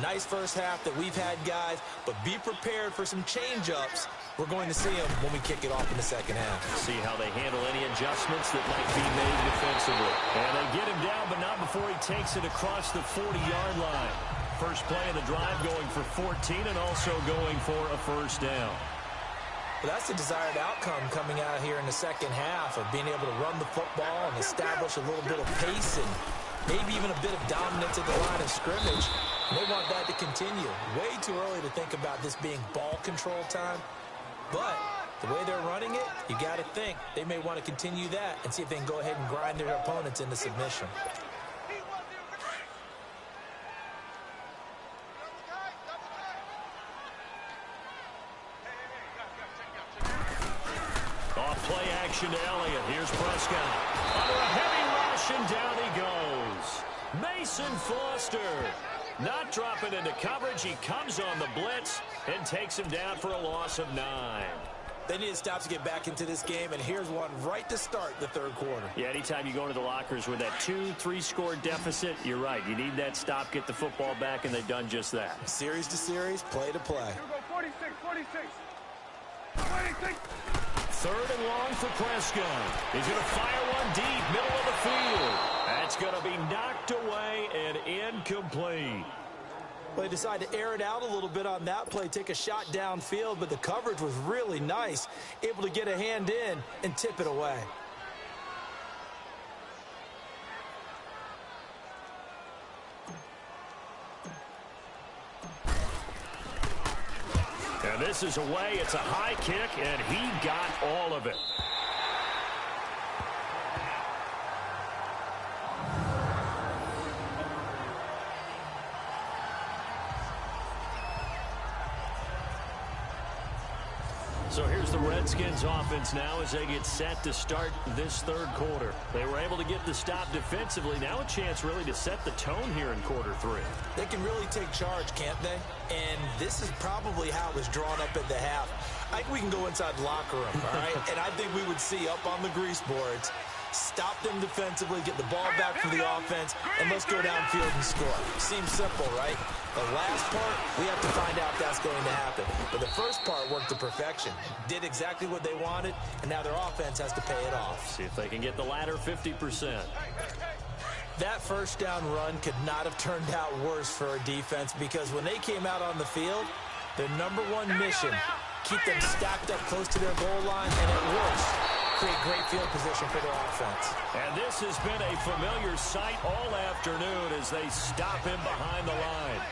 Nice first half that we've had, guys, but be prepared for some change-ups. We're going to see them when we kick it off in the second half. See how they handle any adjustments that might be made defensively. And they get him down, but not before he takes it across the 40-yard line. First play of the drive going for 14 and also going for a first down. Well, that's the desired outcome coming out here in the second half of being able to run the football and establish a little bit of pace and maybe even a bit of dominance at the line of scrimmage. And they want that to continue. Way too early to think about this being ball control time. But the way they're running it, you got to think they may want to continue that and see if they can go ahead and grind their opponents into submission. Off play action to Elliott. Here's Prescott. Under a heavy rush, and down he goes. Mason Foster not dropping into coverage. He comes on the blitz and takes him down for a loss of 9. They need to stop to get back into this game, and here's one right to start the third quarter. Yeah, anytime you go into the lockers with that 2-3 score deficit, you're right. You need that stop, get the football back, and they've done just that. Series to series, play to play. 46. Third and long for Prescott. He's going to fire one deep, middle of the field. That's going to be knocked away and incomplete. Well, they decided to air it out a little bit on that play, take a shot downfield, but the coverage was really nice, able to get a hand in and tip it away. And this is away. It's a high kick, and he got all of it. So here's the Redskins offense now as they get set to start this third quarter. They were able to get the stop defensively. Now a chance really to set the tone here in quarter 3. They can really take charge, can't they? And this is probably how it was drawn up at the half. I think we can go inside the locker room, all right? And I think we would see up on the grease boards, stop them defensively, get the ball back for the offense, and let's go downfield and score. Seems simple, right? The last part, we have to find out if that's going to happen. But the first part worked to perfection. Did exactly what they wanted, and now their offense has to pay it off. See if they can get the latter 50%. That first down run could not have turned out worse for a defense because when they came out on the field, their number one mission, keep them stacked up close to their goal line, and at worst, create great field position for their offense. And this has been a familiar sight all afternoon as they stop him behind the line.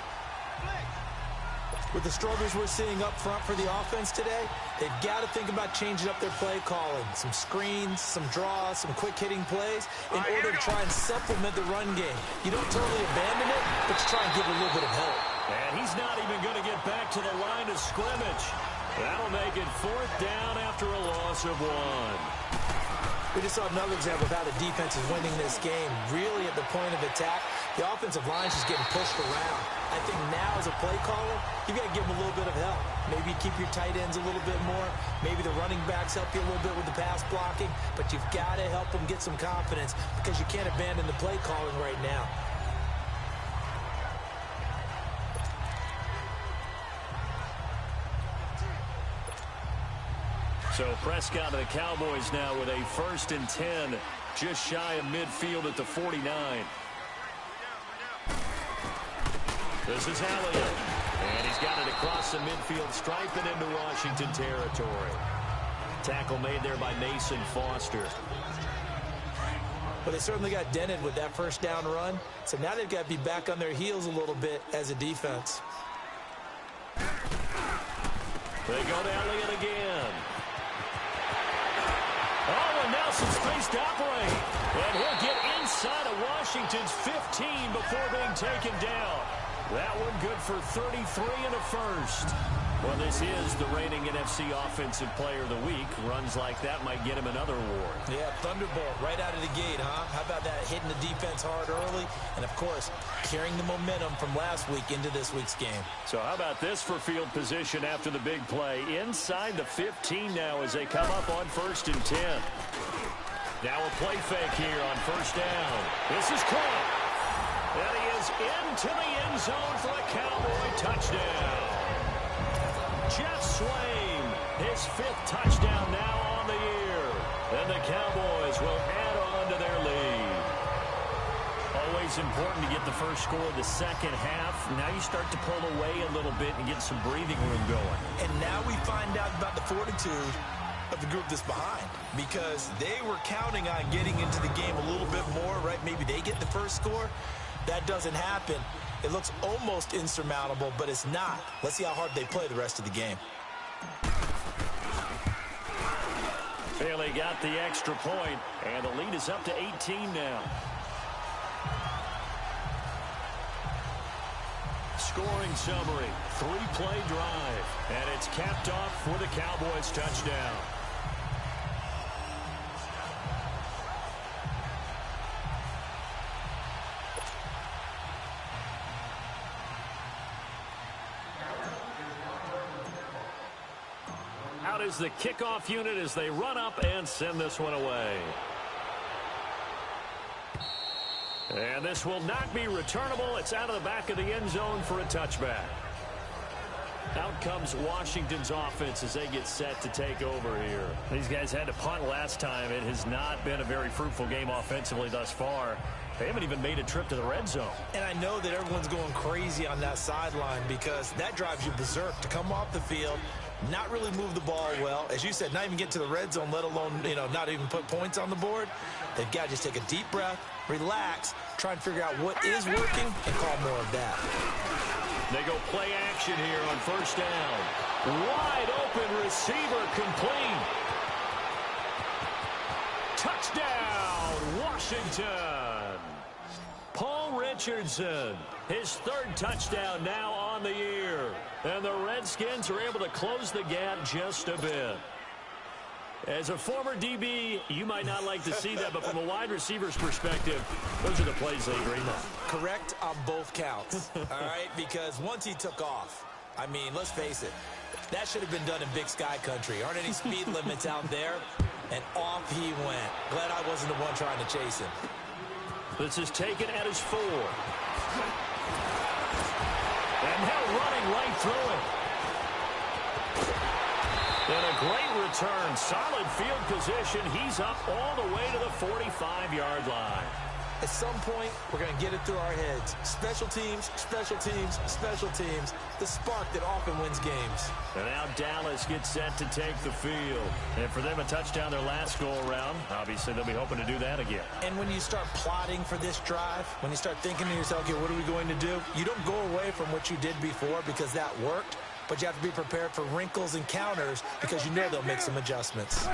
With the struggles we're seeing up front for the offense today, they've got to think about changing up their play calling. Some screens, some draws, some quick-hitting plays in order to try and supplement the run game. You don't totally abandon it, but you try and give it a little bit of help. And he's not even going to get back to the line of scrimmage. That'll make it 4th down after a loss of 1. We just saw another example of how the defense is winning this game. Really at the point of attack, the offensive line's just getting pushed around. I think now as a play caller, you've got to give them a little bit of help. Maybe keep your tight ends a little bit more. Maybe the running backs help you a little bit with the pass blocking. But you've got to help them get some confidence because you can't abandon the play calling right now. So Prescott and the Cowboys now with a 1st and 10, just shy of midfield at the 49. This is Elliott, and he's got it across the midfield stripe and into Washington territory. Tackle made there by Mason Foster. But they certainly got dented with that 1st down run, so now they've got to be back on their heels a little bit as a defense. They go to Elliott again. Oh, and Nelson's face to operate. And he'll get inside of Washington's 15 before being taken down. That one good for 33 and a 1st. Well, this is the reigning NFC Offensive Player of the Week. Runs like that might get him another award. Yeah, Thunderbolt right out of the gate, huh? How about that, hitting the defense hard early? And, of course, carrying the momentum from last week into this week's game. So how about this for field position after the big play? Inside the 15 now as they come up on 1st and 10. Now a play fake here on 1st down. This is caught. And he is into the end zone for a Cowboy touchdown. Jeff Swaim, his 5th touchdown now on the year. And the Cowboys will add on to their lead. Always important to get the first score of the second half. Now you start to pull away a little bit and get some breathing room going. And now we find out about the fortitude of the group that's behind, because they were counting on getting into the game a little bit more, right? Maybe they get the first score. That doesn't happen. It looks almost insurmountable, but it's not. Let's see how hard they play the rest of the game. Bailey got the extra point, and the lead is up to 18 now. Scoring summary, 3-play drive, and it's capped off for the Cowboys touchdown. Out is the kickoff unit as they run up and send this one away. And this will not be returnable. It's out of the back of the end zone for a touchback. Out comes Washington's offense as they get set to take over here. These guys had to punt last time. It has not been a very fruitful game offensively thus far. They haven't even made a trip to the red zone. And I know that everyone's going crazy on that sideline because that drives you berserk to come off the field, not really move the ball well. As you said, not even get to the red zone, let alone, not even put points on the board. They've got to just take a deep breath, relax, try and figure out what is working, and call more of that. They go play action here on 1st down. Wide open receiver complete. Touchdown, Washington. Paul Richardson, his 3rd touchdown now on the year. And the Redskins are able to close the gap just a bit. As a former DB, you might not like to see that, but from a wide receiver's perspective, those are the plays they dream of. Correct on both counts, all right? Because once he took off, I mean, let's face it, that should have been done in Big Sky Country. Aren't any speed limits out there? And off he went. Glad I wasn't the one trying to chase him. This is taken at his 4. And now running right through it. And a great return. Solid field position. He's up all the way to the 45-yard line. At some point, we're going to get it through our heads. Special teams, special teams, special teams. The spark that often wins games. And now Dallas gets set to take the field. And for them, a touchdown their last go-around. Obviously, they'll be hoping to do that again. And when you start plotting for this drive, when you start thinking to yourself, okay, what are we going to do? You don't go away from what you did before because that worked. But you have to be prepared for wrinkles and counters because you know they'll make some adjustments.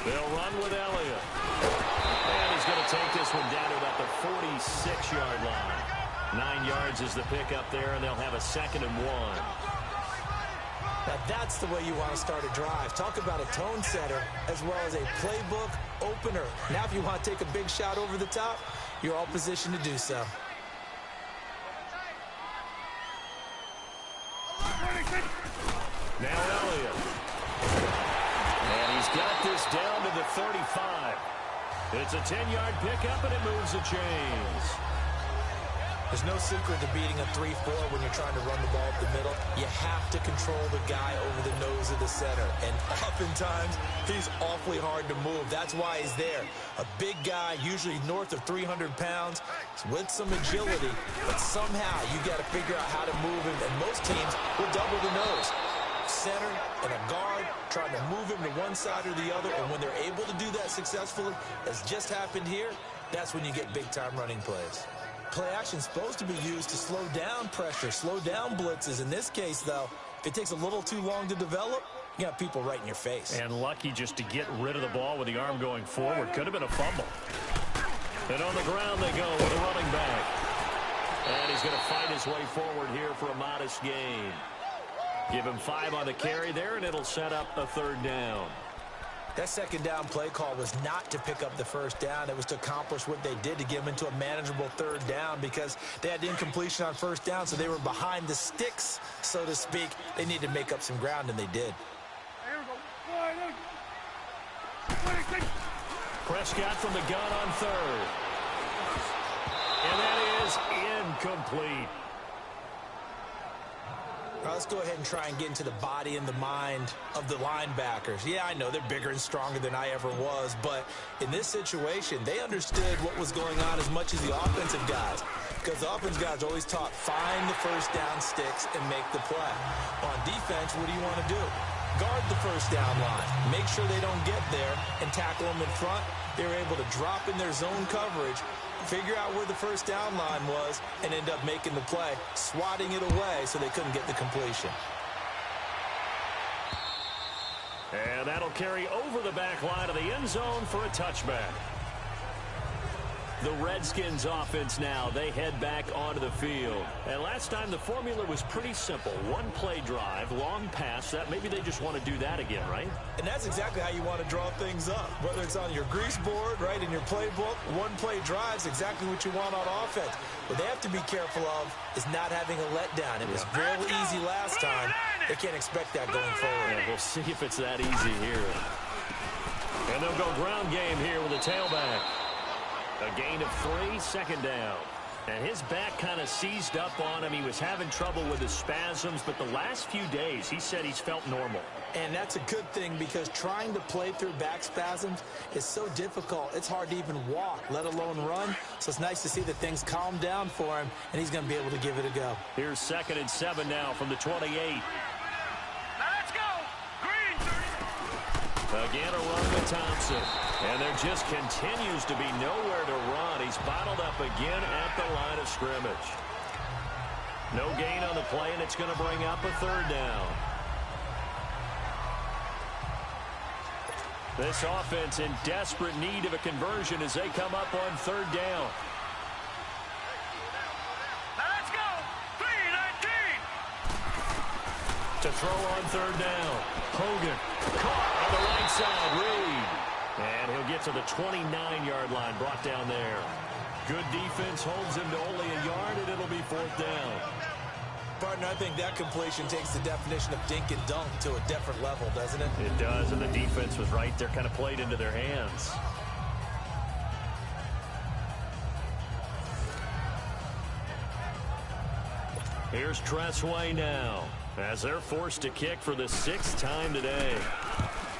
They'll run with Elliott. And he's going to take this one down to about the 46-yard line. 9 yards is the pickup there, and they'll have a 2nd and 1. Now that's the way you want to start a drive. Talk about a tone setter as well as a playbook opener. Now if you want to take a big shot over the top, you're all positioned to do so. Now Elliott. And he's got this down to the 35. It's a 10-yard pickup, and it moves the chains. There's no secret to beating a 3-4 when you're trying to run the ball up the middle. You have to control the guy over the nose of the center. And oftentimes, he's awfully hard to move. That's why he's there. A big guy, usually north of 300 pounds, with some agility. But somehow, you got to figure out how to move him. And most teams will double the nose. Center and a guard trying to move him to one side or the other. And when they're able to do that successfully, as just happened here, that's when you get big-time running plays. Play action is supposed to be used to slow down pressure, slow down blitzes. In this case, though, if it takes a little too long to develop, you got people right in your face. And lucky just to get rid of the ball with the arm going forward. Could have been a fumble. And on the ground they go with a running back. And he's going to fight his way forward here for a modest gain. Give him 5 on the carry there, and it'll set up a 3rd down. That 2nd down play call was not to pick up the 1st down. It was to accomplish what they did to get them into a manageable 3rd down because they had incompletion on 1st down, so they were behind the sticks, so to speak. They needed to make up some ground, and they did. Prescott from the gun on 3rd. And that is incomplete. All right, let's go ahead and try and get into the body and the mind of the linebackers. Yeah, I know they're bigger and stronger than I ever was, but in this situation, they understood what was going on as much as the offensive guys. Because the offensive guys always taught, find the 1st down sticks and make the play. On defense, what do you want to do? Guard the 1st down line. Make sure they don't get there and tackle them in front. They were able to drop in their zone coverage, figure out where the 1st down line was, and end up making the play, swatting it away so they couldn't get the completion. And that'll carry over the back line of the end zone for a touchback. The Redskins offense now, they head back onto the field. And last time the formula was pretty simple. 1-play drive, long pass. That maybe they just want to do that again, right? And that's exactly how you want to draw things up. Whether it's on your grease board, right, in your playbook, 1-play drive is exactly what you want on offense. What they have to be careful of is not having a letdown. It was real easy last time. They can't expect that going forward. Yeah, we'll see if it's that easy here. And they'll go ground game here with a tailback. A gain of 3, 2nd down. And his back kind of seized up on him. He was having trouble with his spasms, but the last few days, he said he's felt normal. And that's a good thing because trying to play through back spasms is so difficult. It's hard to even walk, let alone run. So it's nice to see that things calm down for him, and he's going to be able to give it a go. Here's 2nd and 7 now from the 28. Let's go! Green! Again, a run with Thompson. And there just continues to be nowhere to run. He's bottled up again at the line of scrimmage. No gain on the play, and it's going to bring up a 3rd down. This offense in desperate need of a conversion as they come up on 3rd down. Let's go! 3-19! To throw on 3rd down. Hogan caught on the right side. Reed. And he'll get to the 29-yard line, brought down there. Good defense holds him to only a yard, and it'll be 4th down. Partner, I think that completion takes the definition of dink and dunk to a different level, doesn't it? It does, and the defense was right there, kind of played into their hands. Here's Tressway now, as they're forced to kick for the 6th time today.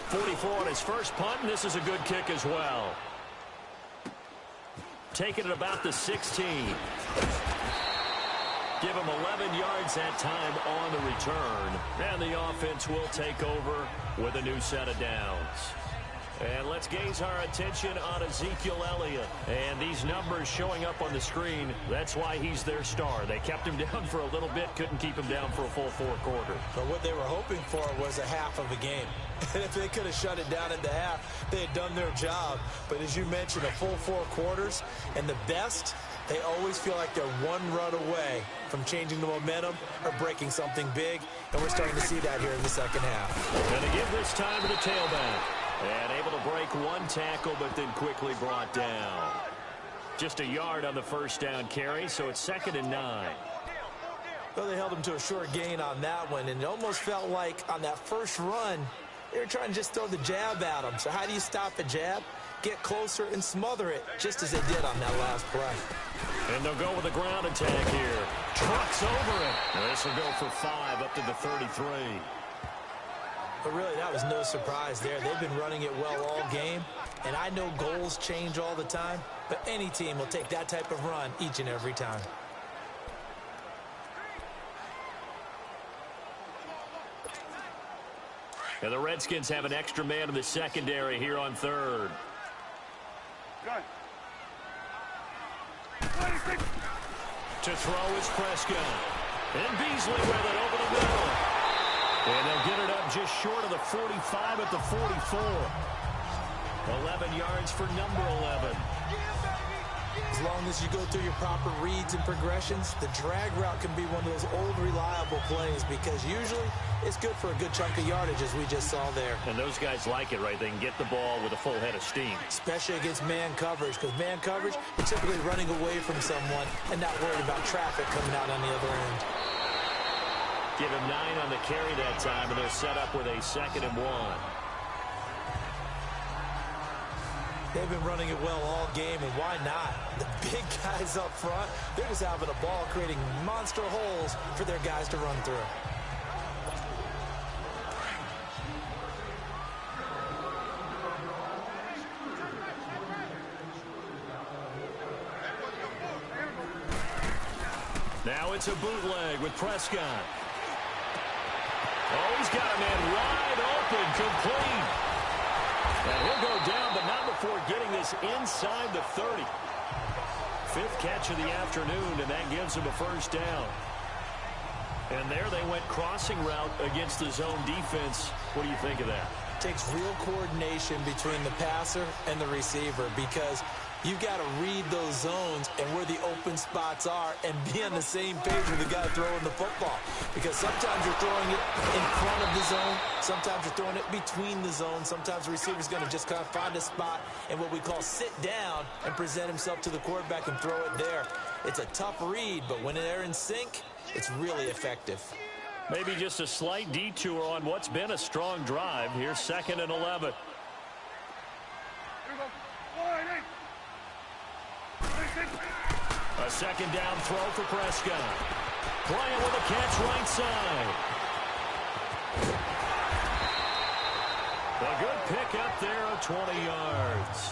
44 on his first punt, and this is a good kick as well. Taking it about the 16. Give him 11 yards that time on the return. And the offense will take over with a new set of downs. And let's gaze our attention on Ezekiel Elliott. And these numbers showing up on the screen, that's why he's their star. They kept him down for a little bit, couldn't keep him down for a full 4 quarters. But what they were hoping for was a half of a game. And if they could have shut it down at the half, they had done their job. But as you mentioned, a full 4 quarters, and the best, they always feel like they're one run away from changing the momentum or breaking something big. And we're starting to see that here in the second half. And to give this time to the tailback. And able to break 1 tackle, but then quickly brought down. Just a yard on the first down carry, so it's 2nd and 9. Well, they held him to a short gain on that one, and it almost felt like on that first run, they were trying to just throw the jab at him. So how do you stop a jab? Get closer and smother it, just as they did on that last play. And they'll go with a ground attack here. Trucks over it. This will go for 5 up to the 33. But really, that was no surprise there. They've been running it well all game, and I know goals change all the time, but any team will take that type of run each and every time. And the Redskins have an extra man in the secondary here on 3rd. To throw is Prescott. And Beasley with it over the middle. And they'll get it up just short of the 45 at the 44. 11 yards for number 11. As long as you go through your proper reads and progressions, the drag route can be one of those old reliable plays because usually it's good for a good chunk of yardage as we just saw there. And those guys like it, right? They can get the ball with a full head of steam. Especially against man coverage, because man coverage, you're typically running away from someone and not worried about traffic coming out on the other end. Give him 9 on the carry that time, and they're set up with a 2nd and 1. They've been running it well all game, and why not? The big guys up front, they're just having a ball, creating monster holes for their guys to run through. Now it's a bootleg with Prescott. Oh, he's got a man wide open, complete. And he'll go down, but not before getting this inside the 30. 5th catch of the afternoon, and that gives him a first down. And there they went crossing route against the zone defense. What do you think of that? Takes real coordination between the passer and the receiver because you've got to read those zones and where the open spots are and be on the same page with the guy throwing the football. Because sometimes you're throwing it in front of the zone. Sometimes you're throwing it between the zones. Sometimes the receiver's going to just kind of find a spot and what we call sit down and present himself to the quarterback and throw it there. It's a tough read, but when they're in sync, it's really effective. Maybe just a slight detour on what's been a strong drive. Here's 2nd and 11. A 2nd down throw for Prescott. Playing with a catch right side. A good pick up there of 20 yards.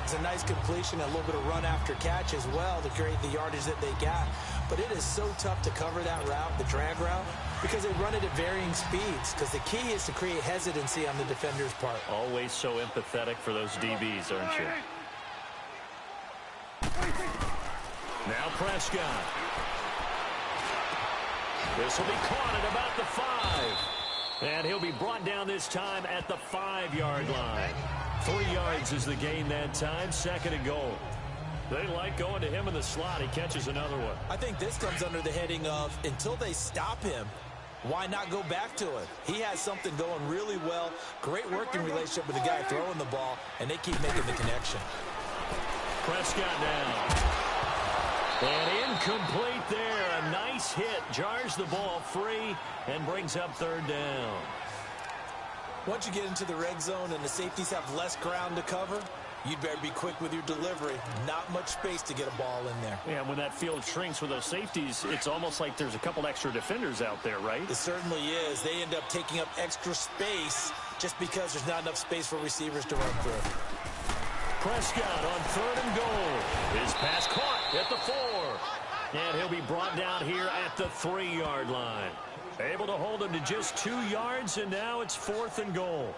It's a nice completion, a little bit of run after catch as well to create the yardage that they got. But it is so tough to cover that route, the drag route, because they run it at varying speeds. Because the key is to create hesitancy on the defender's part. Always so empathetic for those DBs, aren't you? Now Prescott. This will be caught at about the 5. And he'll be brought down this time at the 5-yard line. 3 yards is the gain that time, 2nd and goal. They like going to him in the slot. He catches another one. I think this comes under the heading of until they stop him, why not go back to it? He has something going really well. Great working relationship with the guy throwing the ball, and they keep making the connection. Prescott down. And incomplete there. A nice hit. Jars the ball free and brings up 3rd down. Once you get into the red zone and the safeties have less ground to cover, you'd better be quick with your delivery. Not much space to get a ball in there. Yeah, when that field shrinks with those safeties, it's almost like there's a couple extra defenders out there, right? It certainly is. They end up taking up extra space just because there's not enough space for receivers to run through. Prescott on 3rd and goal. His pass caught at the 4. And he'll be brought down here at the 3-yard line. Able to hold him to just 2 yards, and now it's 4th and goal.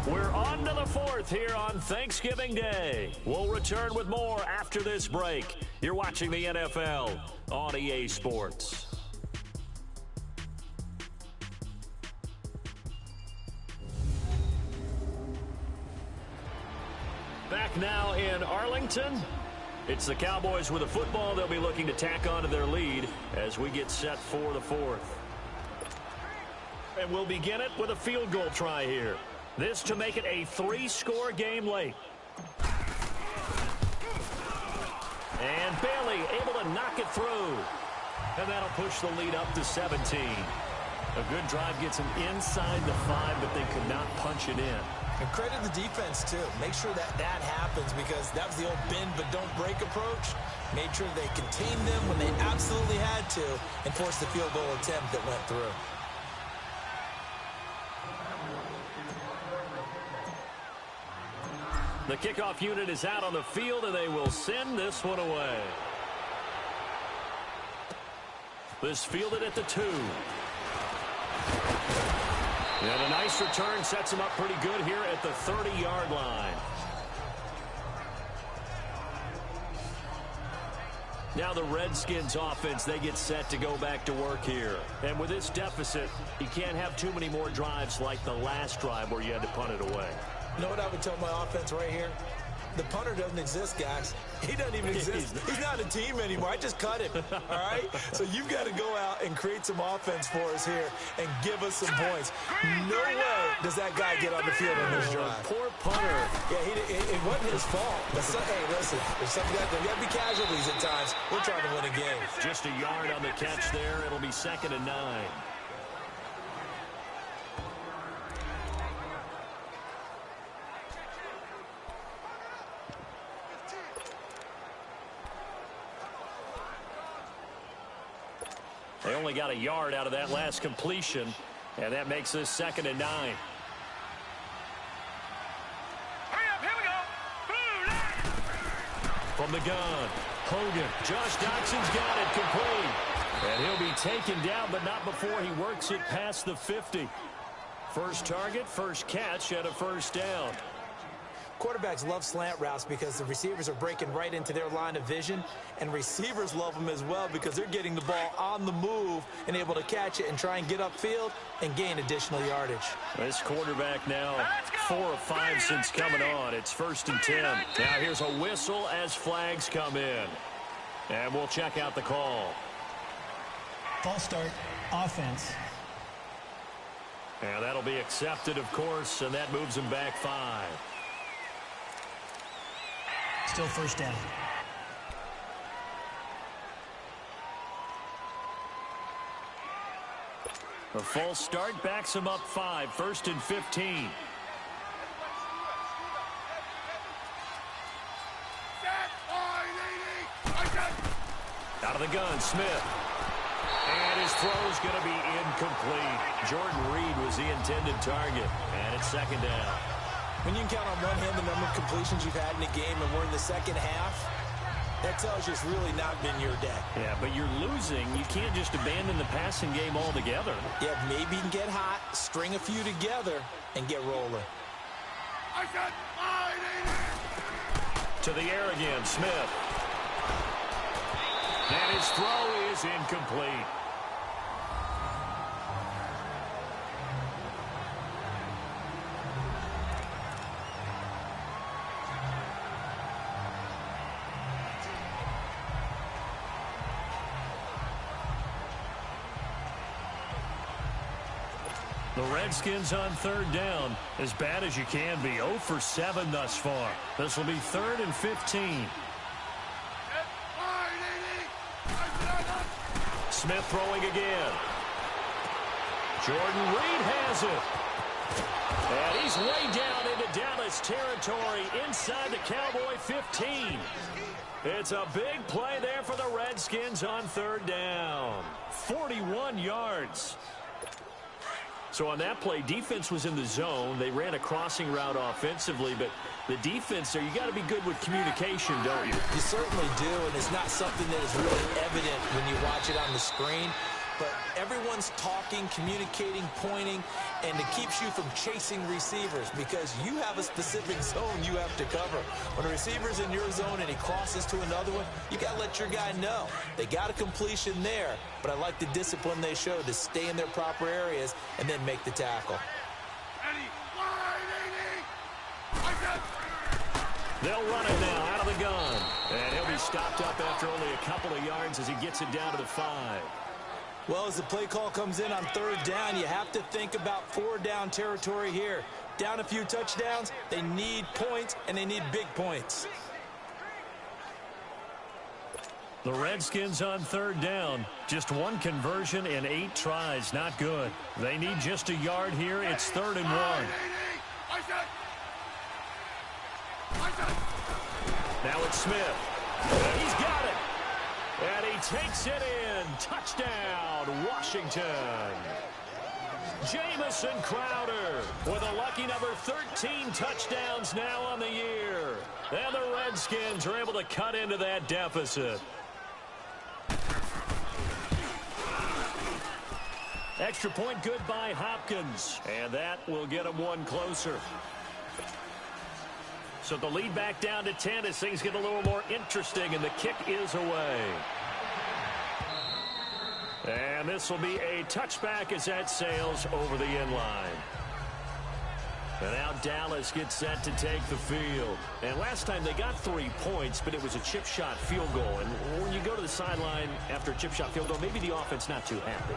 We're on to the 4th here on Thanksgiving Day. We'll return with more after this break. You're watching the NFL on EA Sports. Back now in Arlington. It's the Cowboys with a football. They'll be looking to tack on to their lead as we get set for the 4th. And we'll begin it with a field goal try here. This to make it a 3-score game late. And Bailey able to knock it through. And that'll push the lead up to 17. A good drive gets them inside the 5, but they could not punch it in. And credit the defense, too. Make sure that happens because that was the old bend but don't break approach. Made sure they contained them when they absolutely had to and forced the field goal attempt that went through. The kickoff unit is out on the field, and they will send this one away. This fielded at the 2. And a nice return sets him up pretty good here at the 30-yard line. Now the Redskins offense, they get set to go back to work here. And with this deficit, you can't have too many more drives like the last drive where you had to punt it away. You know what I would tell my offense right here? The punter doesn't exist, guys. He doesn't even exist. He's not a team anymore. I just cut him, all right? So you've got to go out and create some offense for us here and give us some points. No way does that guy get on the field on this drive. Poor punter. Yeah, it wasn't his fault. But hey, listen, there's something there got to be casualties at times. We're trying to win a game. Just a yard on the catch there. It'll be 2nd and 9. They only got a yard out of that last completion, and that makes this 2nd and 9. Hurry up, here we go. From the gun, Hogan. Josh Doxson's got it complete. And he'll be taken down, but not before he works it past the 50. First target, first catch, and a 1st down. Quarterbacks love slant routes because the receivers are breaking right into their line of vision, and receivers love them as well because they're getting the ball on the move and able to catch it and try and get upfield and gain additional yardage. This quarterback now 4 of 5 since coming on. It's 1st and 10. Now here's a whistle as flags come in. And we'll check out the call. False start, offense. And that'll be accepted, of course, and that moves him back 5. Still 1st down. A false start backs him up 5. 1st and 15. Out of the gun, Smith. And his throw's going to be incomplete. Jordan Reed was the intended target. And it's 2nd down. When you can count on one hand the number of completions you've had in a game and we're in the second half, that tells you it's really not been your day. Yeah, but you're losing. You can't just abandon the passing game altogether. Yeah, maybe you can get hot, string a few together, and get rolling. To the air again, Smith. And his throw is incomplete. The Redskins on third down, as bad as you can be, 0 for 7 thus far. This will be 3rd and 15. Smith throwing again. Jordan Reed has it. And he's way down into Dallas territory inside the Cowboy 15. It's a big play there for the Redskins on third down. 41 yards. So on that play, defense was in the zone. They ran a crossing route offensively, but the defense there, you got to be good with communication, don't you? You certainly do, and it's not something that is really evident when you watch it on the screen. But everyone's talking, communicating, pointing, and it keeps you from chasing receivers because you have a specific zone you have to cover. When a receiver's in your zone and he crosses to another one, you got to let your guy know. They got a completion there, but I like the discipline they showed to stay in their proper areas and then make the tackle. They'll run it now out of the gun. And he'll be stopped up after only a couple of yards as he gets it down to the 5. Well, as the play call comes in on third down, you have to think about 4-down territory here. Down a few touchdowns, they need points, and they need big points. The Redskins on third down. Just 1 conversion in 8 tries. Not good. They need just a yard here. It's 3rd and 1. Now it's Smith. And he's got it. And he takes it in. Touchdown, Washington. Jamison Crowder with a lucky number 13 touchdowns now on the year. And the Redskins are able to cut into that deficit. Extra point good by Hopkins. And that will get them 1 closer. So the lead back down to 10 as things get a little more interesting, and the kick is away. And this will be a touchback as that sails over the end line. And now Dallas gets set to take the field. And last time they got 3 points, but it was a chip shot field goal. And when you go to the sideline after a chip shot field goal, maybe the offense not too happy.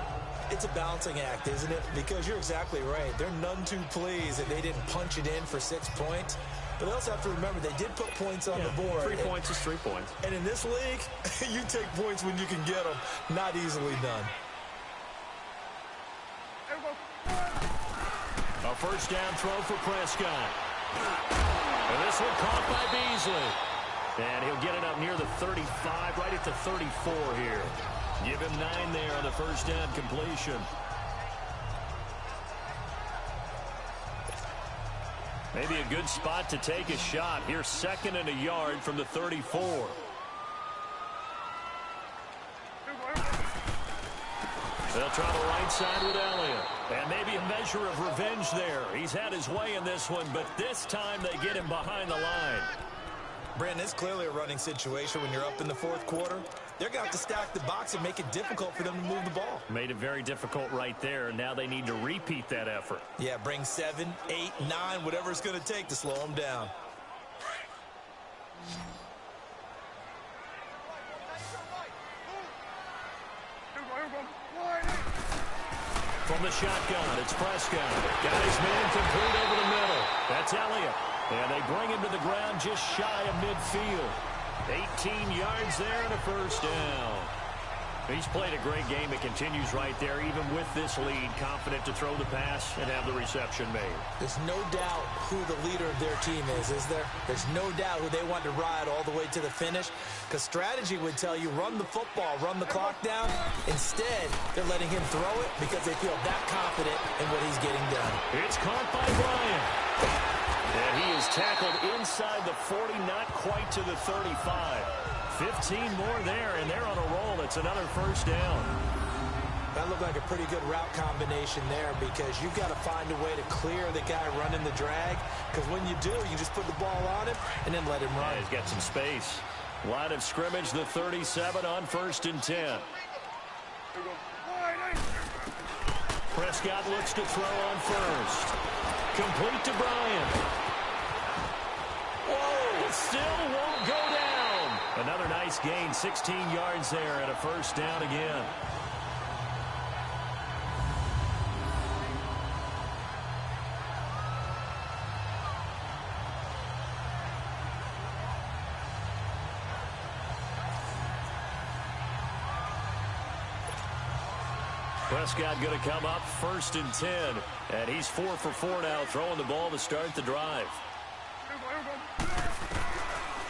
It's a balancing act, isn't it? Because you're exactly right. They're none too pleased that they didn't punch it in for 6 points. But they also have to remember they did put points on the board. 3 points is 3 points. And in this league, you take points when you can get them. Not easily done. A first down throw for Prescott. And this one caught by Beasley. And he'll get it up near the 35, right at the 34 here. Give him 9 there on the first down completion. Maybe a good spot to take a shot. Here's 2nd and a yard from the 34. They'll try the right side with Elliott. And maybe a measure of revenge there. He's had his way in this one, but this time they get him behind the line. Brandon, it's clearly a running situation when you're up in the 4th quarter. They're going to have to stack the box and make it difficult for them to move the ball. Made it very difficult right there. Now they need to repeat that effort. Yeah, bring 7, 8, 9, whatever it's going to take to slow them down. From the shotgun, it's Prescott. Got his man complete over the middle. That's Elliott. And they bring him to the ground just shy of midfield. 18 yards there and a first down. He's played a great game. It continues right there, even with this lead, confident to throw the pass and have the reception made. There's no doubt who the leader of their team is there? There's no doubt who they want to ride all the way to the finish, because strategy would tell you run the football, run the clock down. Instead, they're letting him throw it because they feel that confident in what he's getting done. It's caught by Bryant. And he is tackled inside the 40, not quite to the 35. 15 more there, and they're on a roll. It's another first down. That looked like a pretty good route combination there, because you've got to find a way to clear the guy running the drag, because when you do, you just put the ball on him and then let him run. Yeah, he's got some space. Line of scrimmage, the 37 on 1st and 10. Prescott looks to throw on first. Complete to Bryant. Whoa, still won't go down. Another nice gain, 16 yards there, and a first down again. Prescott going to come up 1st and 10. And he's 4 for 4 now, throwing the ball to start the drive.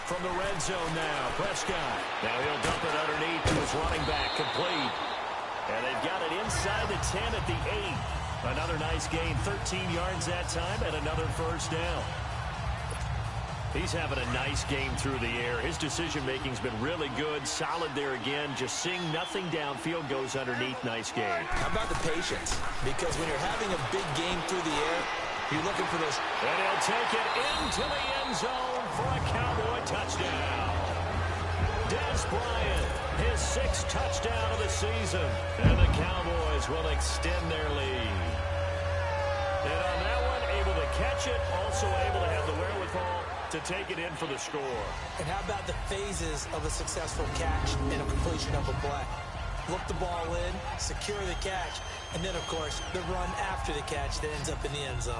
From the red zone now, Prescott. Now he'll dump it underneath to his running back, complete. And they've got it inside the 10 at the 8. Another nice gain, 13 yards that time, and another first down. He's having a nice game through the air. His decision-making's been really good, solid there again. Just seeing nothing downfield, goes underneath. Nice game. How about the patience? Because when you're having a big game through the air, you're looking for those. And he'll take it into the end zone for a Cowboy touchdown. Dez Bryant, his 6th touchdown of the season. And the Cowboys will extend their lead. And on that one, able to catch it, also able to have the wherewithal to take it in for the score. And how about the phases of a successful catch and a completion of a play? Look the ball in, secure the catch, and then, of course, the run after the catch that ends up in the end zone.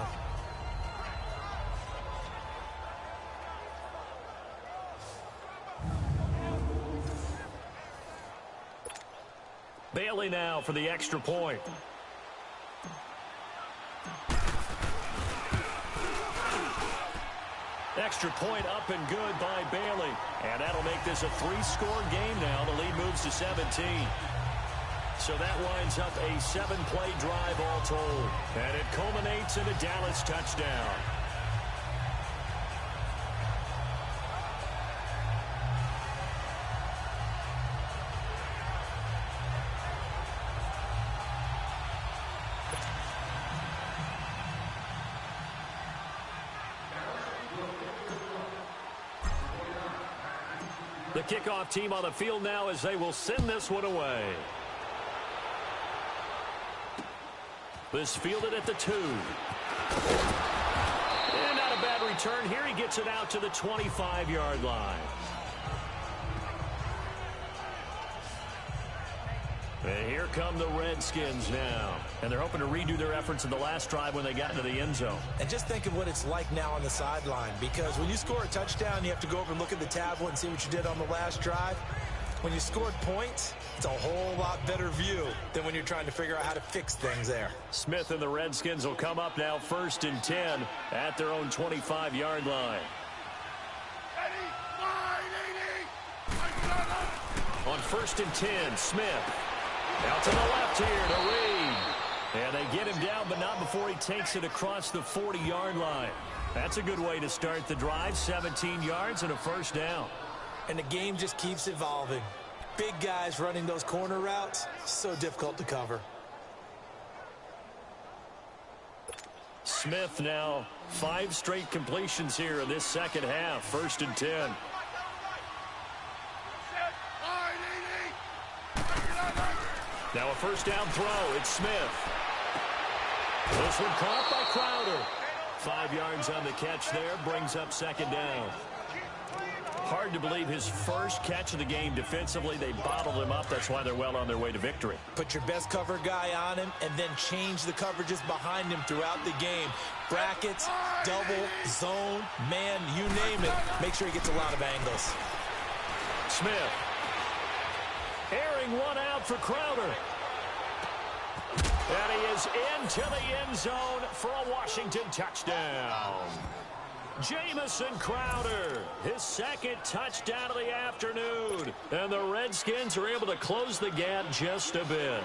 Bailey now for the extra point. Extra point up and good by Bailey. And that'll make this a 3-score game now. The lead moves to 17. So that winds up a 7-play drive all told. And it culminates in a Dallas touchdown. The kickoff team on the field now as they will send this one away. This fielded at the 2. And not a bad return here. He gets it out to the 25-yard line. And here come the Redskins now. And they're hoping to redo their efforts in the last drive when they got into the end zone. And just think of what it's like now on the sideline, because when you score a touchdown, you have to go over and look at the tablet and see what you did on the last drive. When you scored points, it's a whole lot better view than when you're trying to figure out how to fix things there. Smith and the Redskins will come up now 1st and 10 at their own 25-yard line. On 1st and 10, Smith. Out to the left here to Reed. And they get him down, but not before he takes it across the 40-yard line. That's a good way to start the drive. 17 yards and a first down. And the game just keeps evolving. Big guys running those corner routes, so difficult to cover. Smith now 5 straight completions here in this second half. 1st and 10. Now a first down throw. It's Smith. This one caught by Crowder. 5 yards on the catch there. Brings up 2nd down. Hard to believe his first catch of the game defensively. They bottled him up. That's why they're well on their way to victory. Put your best cover guy on him and then change the coverages behind him throughout the game. Brackets, double, zone, man, you name it. Make sure he gets a lot of angles. Smith. Airing one out for Crowder. And he is into the end zone for a Washington touchdown. Jamison Crowder, his 2nd touchdown of the afternoon. And the Redskins are able to close the gap just a bit.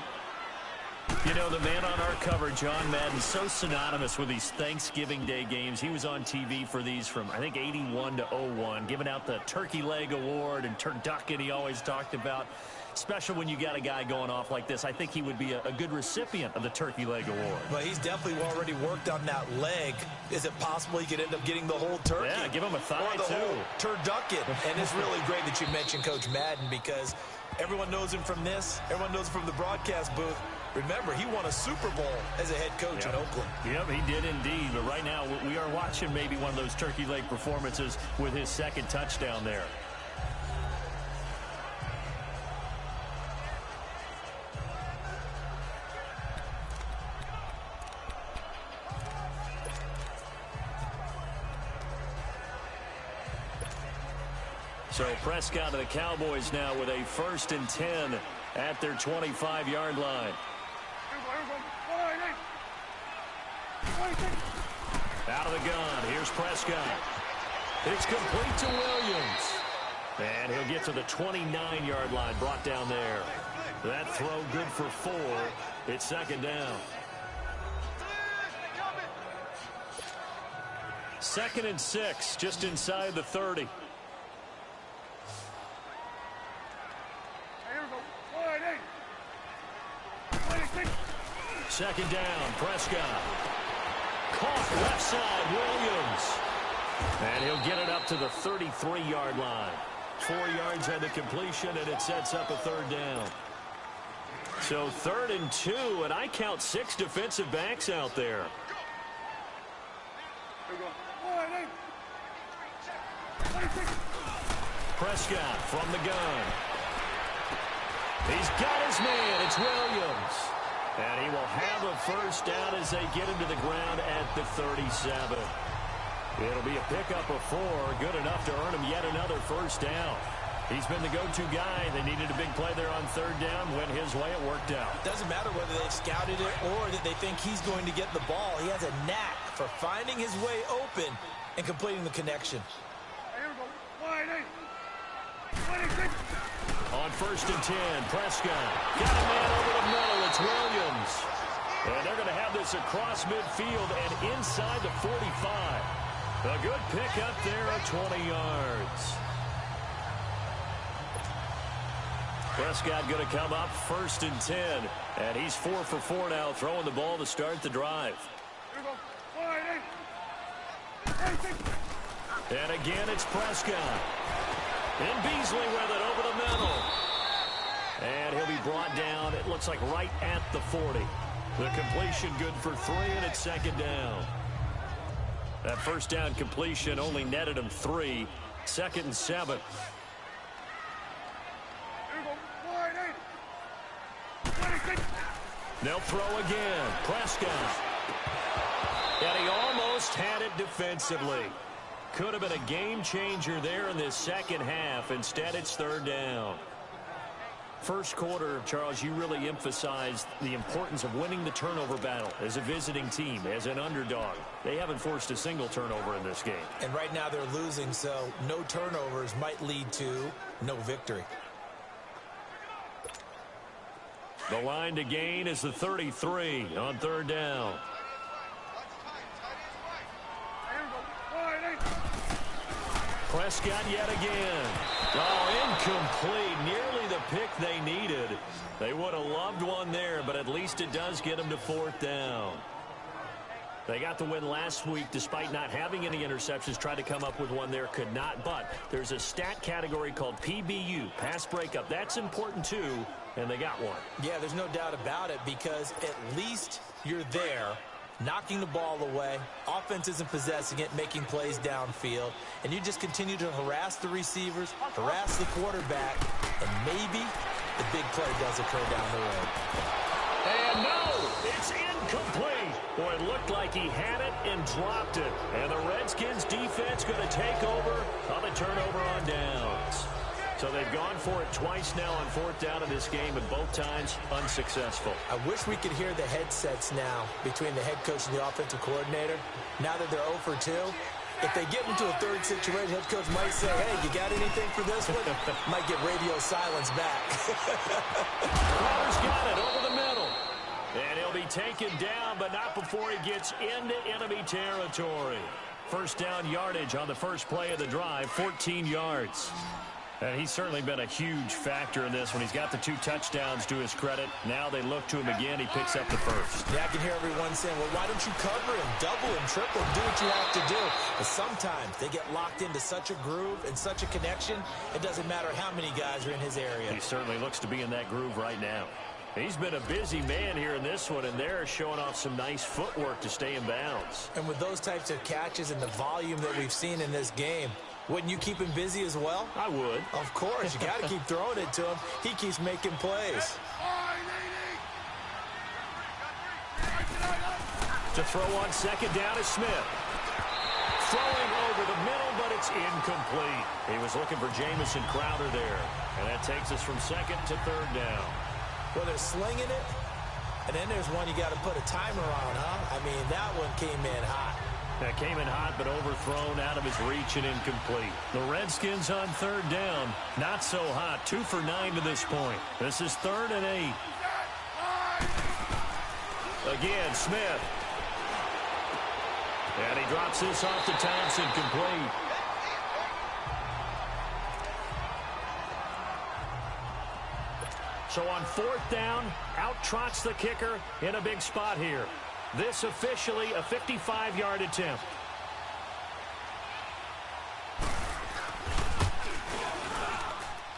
You know, the man on our cover, John Madden, so synonymous with these Thanksgiving Day games. He was on TV for these from, I think, 81 to 01, giving out the Turkey Leg Award and turducken he always talked about. Special when you got a guy going off like this. I think he would be a good recipient of the Turkey Leg Award. Well, he's definitely already worked on that leg. Is it possible he could end up getting the whole turkey? Yeah, give him a thigh, or the too. Whole turducken. And it's really great that you mentioned Coach Madden, because everyone knows him from this. Everyone knows him from the broadcast booth. Remember, he won a Super Bowl as a head coach in Oakland. Yep, he did indeed. But right now, we are watching maybe one of those turkey leg performances with his 2nd touchdown there. So Prescott and the Cowboys now with a 1st and 10 at their 25-yard line. Out of the gun, here's Prescott. It's complete to Williams. And he'll get to the 29-yard line, brought down there. That throw good for 4. It's second down. 2nd and 6, just inside the 30. Second down, Prescott. Caught left side, Williams. And he'll get it up to the 33-yard line. 4 yards on the completion, and it sets up a third down. So 3rd and 2, and I count 6 defensive backs out there. Prescott from the gun. He's got his man. It's Williams. And he will have a first down as they get him to the ground at the 37. It'll be a pickup of 4, good enough to earn him yet another first down. He's been the go-to guy. They needed a big play there on 3rd down. Went his way, it worked out. Doesn't matter whether they've scouted it or that they think he's going to get the ball. He has a knack for finding his way open and completing the connection. On 1st and 10, Prescott got a man over the middle. It's Williams. And they're going to have this across midfield and inside the 45. A good pickup there at 20 yards. Prescott going to come up 1st and 10. And he's 4 for 4 now, throwing the ball to start the drive. And again, it's Prescott. And Beasley with it over the middle. And he'll be brought down, it looks like right at the 40. The completion good for 3, and it's second down. That first down completion only netted him 3. 2nd and 7. They'll throw again. Prescott. And he almost had it defensively. Could have been a game changer there in this second half. Instead, it's 3rd down. First quarter, Charles, you really emphasized the importance of winning the turnover battle as a visiting team, as an underdog. They haven't forced a single turnover in this game. And right now they're losing, so no turnovers might lead to no victory. The line to gain is the 33 on 3rd down. Prescott yet again. Oh, incomplete. Nearly the pick they needed. They would have loved one there, but at least it does get them to 4th down. They got the win last week despite not having any interceptions. Tried to come up with one there, could not. But there's a stat category called PBU, pass breakup. That's important too, and they got one. Yeah, there's no doubt about it, because at least you're there, knocking the ball away. Offense isn't possessing it, making plays downfield. And you just continue to harass the receivers, harass the quarterback, and maybe the big play does occur down the road. And no, it's incomplete. Boy, it looked like he had it and dropped it. And the Redskins defense going to take over on the turnover on downs. So they've gone for it twice now on 4th down in this game, and both times unsuccessful. I wish we could hear the headsets now between the head coach and the offensive coordinator. Now that they're 0 for 2, if they get into a third situation, head coach might say, hey, you got anything for this one? Might get radio silence back. Crowder's got it over the middle. And he'll be taken down, but not before he gets into enemy territory. First down yardage on the first play of the drive, 14 yards. And he's certainly been a huge factor in this one. He's got the 2 touchdowns to his credit. Now they look to him again. He picks up the first. Yeah, I can hear everyone saying, well, why don't you cover him, double him, triple him, do what you have to do. But sometimes they get locked into such a groove and such a connection, it doesn't matter how many guys are in his area. He certainly looks to be in that groove right now. He's been a busy man here in this one, and they're showing off some nice footwork to stay in bounds. And with those types of catches and the volume that we've seen in this game, wouldn't you keep him busy as well? I would. Of course. You got to keep throwing it to him. He keeps making plays. To throw on second down is Smith. Throwing over the middle, but it's incomplete. He was looking for Jamison Crowder there. And that takes us from 2nd to 3rd down. Well, they're slinging it, And then there's one you got to put a timer on, huh? I mean, that one came in hot. That came in hot, but overthrown, out of his reach and incomplete. The Redskins on third down. Not so hot. 2 for 9 to this point. This is 3rd and 8. Again, Smith. And he drops this off to Thompson, complete. So on 4th down, out trots the kicker in a big spot here. This officially a 55-yard attempt.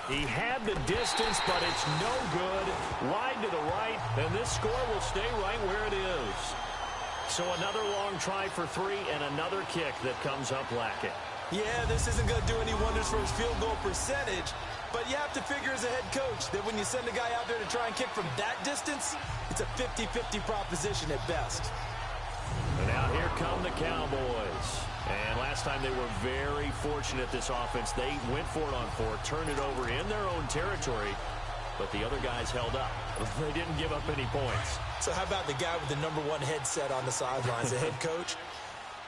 He had the distance, but it's no good. Wide to the right, and this score will stay right where it is. So another long try for 3 and another kick that comes up lacking. Yeah, this isn't going to do any wonders for his field goal percentage, but you have to figure as a head coach that when you send a guy out there to try and kick from that distance, it's a 50-50 proposition at best. And now here come the Cowboys. And last time they were very fortunate, this offense. They went for it on 4, turned it over in their own territory, but the other guys held up. They didn't give up any points. So how about the guy with the #1 headset on the sidelines, the head coach?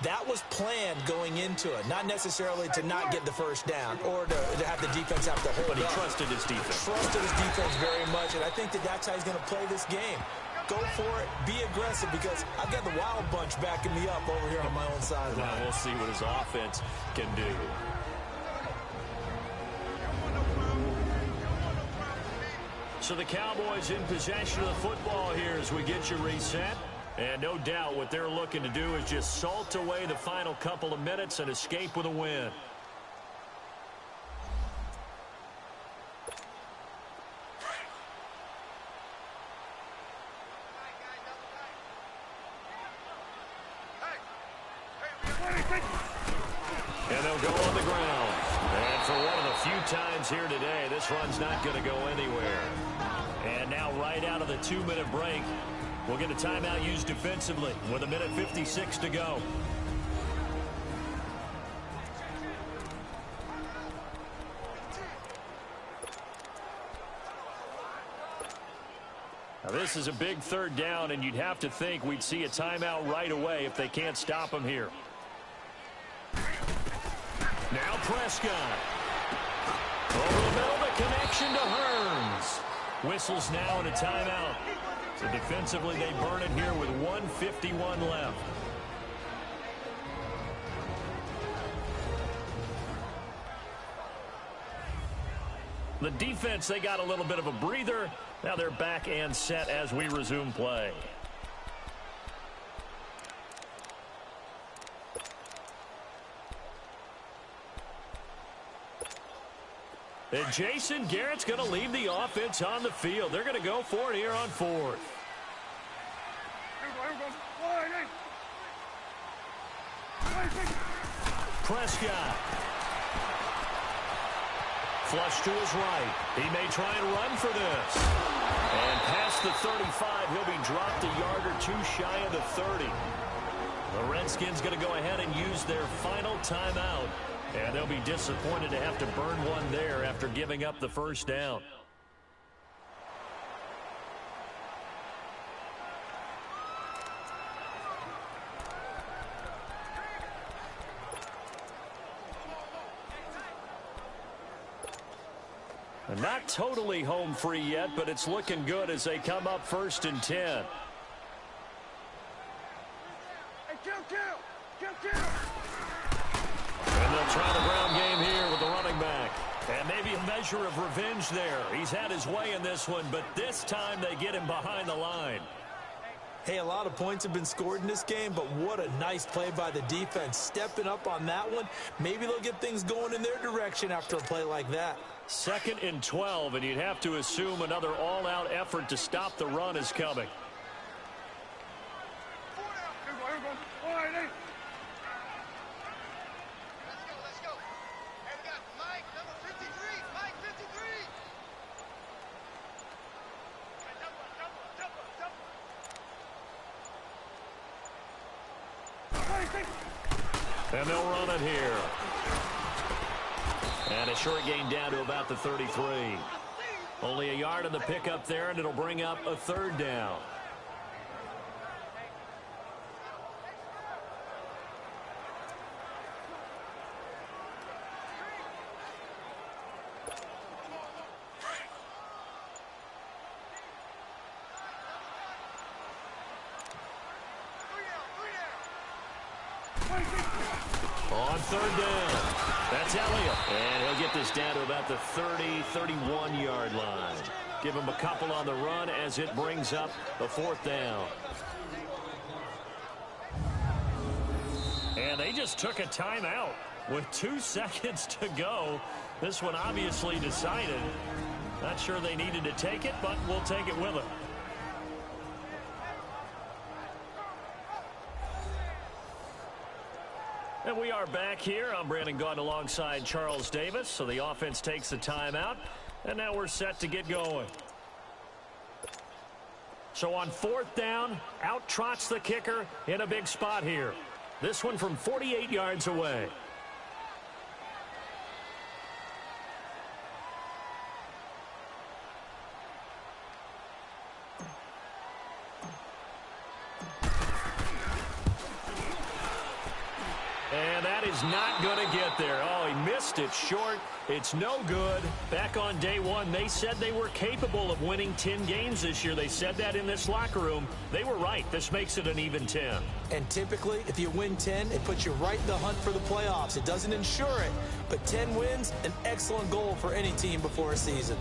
That was planned going into it, not necessarily to not get the first down or to have the defense have to hold up. But he trusted his defense. Trusted his defense very much, and I think that's how he's going to play this game. Go for it, be aggressive, because I've got the Wild Bunch backing me up over here on my own sideline. Now we'll see what his offense can do. So the Cowboys in possession of the football here as we get you reset. And no doubt what they're looking to do is just salt away the final couple of minutes and escape with a win. And they'll go on the ground. And for one of the few times here today, this run's not going to go anywhere. And now right out of the 2-minute break, we'll get a timeout used defensively with 1:56 to go. Now this is a big 3rd down, and you'd have to think we'd see a timeout right away if they can't stop him here. Now Prescott. Over the middle, the connection to Hearns. Whistles now and a timeout. So defensively, they burn it here with 1:51 left. The defense, they got a little bit of a breather. Now they're back and set as we resume play. And Jason Garrett's going to leave the offense on the field. They're going to go for it here on 4th. Prescott. Flush to his right. He may try and run for this. And past the 35, he'll be dropped a yard or 2 shy of the 30. The Redskins going to go ahead and use their final timeout. And they'll be disappointed to have to burn one there after giving up the first down. And not totally home free yet, but it's looking good as they come up 1st and 10. And they'll try the ground game here with the running back. And maybe a measure of revenge there. He's had his way in this one, but this time they get him behind the line. Hey, a lot of points have been scored in this game, but what a nice play by the defense. Stepping up on that one. Maybe they'll get things going in their direction after a play like that. 2nd and 12, and you'd have to assume another all-out effort to stop the run is coming. And they'll run it here. And a short gain down to about the 33. Only a yard on the pickup there, and it'll bring up a 3rd down. On third down, that's Elliott. And he'll get this down to about the 30, 31-yard line. Give him a couple on the run as it brings up the fourth down. And they just took a timeout with 2 seconds to go. This one obviously decided. Not sure they needed to take it, but we'll take it with them. And we are back here. I'm Brandon Gaudin alongside Charles Davis. So the offense takes a timeout. And now we're set to get going. So on fourth down, out trots the kicker in a big spot here. This one from 48 yards away. And that is not going to get there. Oh, he missed it short. It's no good. Back on day one, they said they were capable of winning 10 games this year. They said that in this locker room. They were right. This makes it an even 10. And typically, if you win 10, it puts you right in the hunt for the playoffs. It doesn't ensure it, but 10 wins, an excellent goal for any team before a season.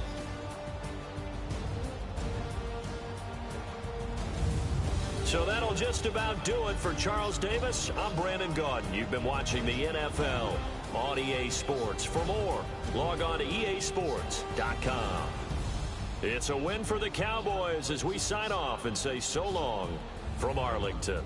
So that'll just about do it for Charles Davis. I'm Brandon Gaudin. You've been watching the NFL on EA Sports. For more, log on to easports.com. It's a win for the Cowboys as we sign off and say so long from Arlington.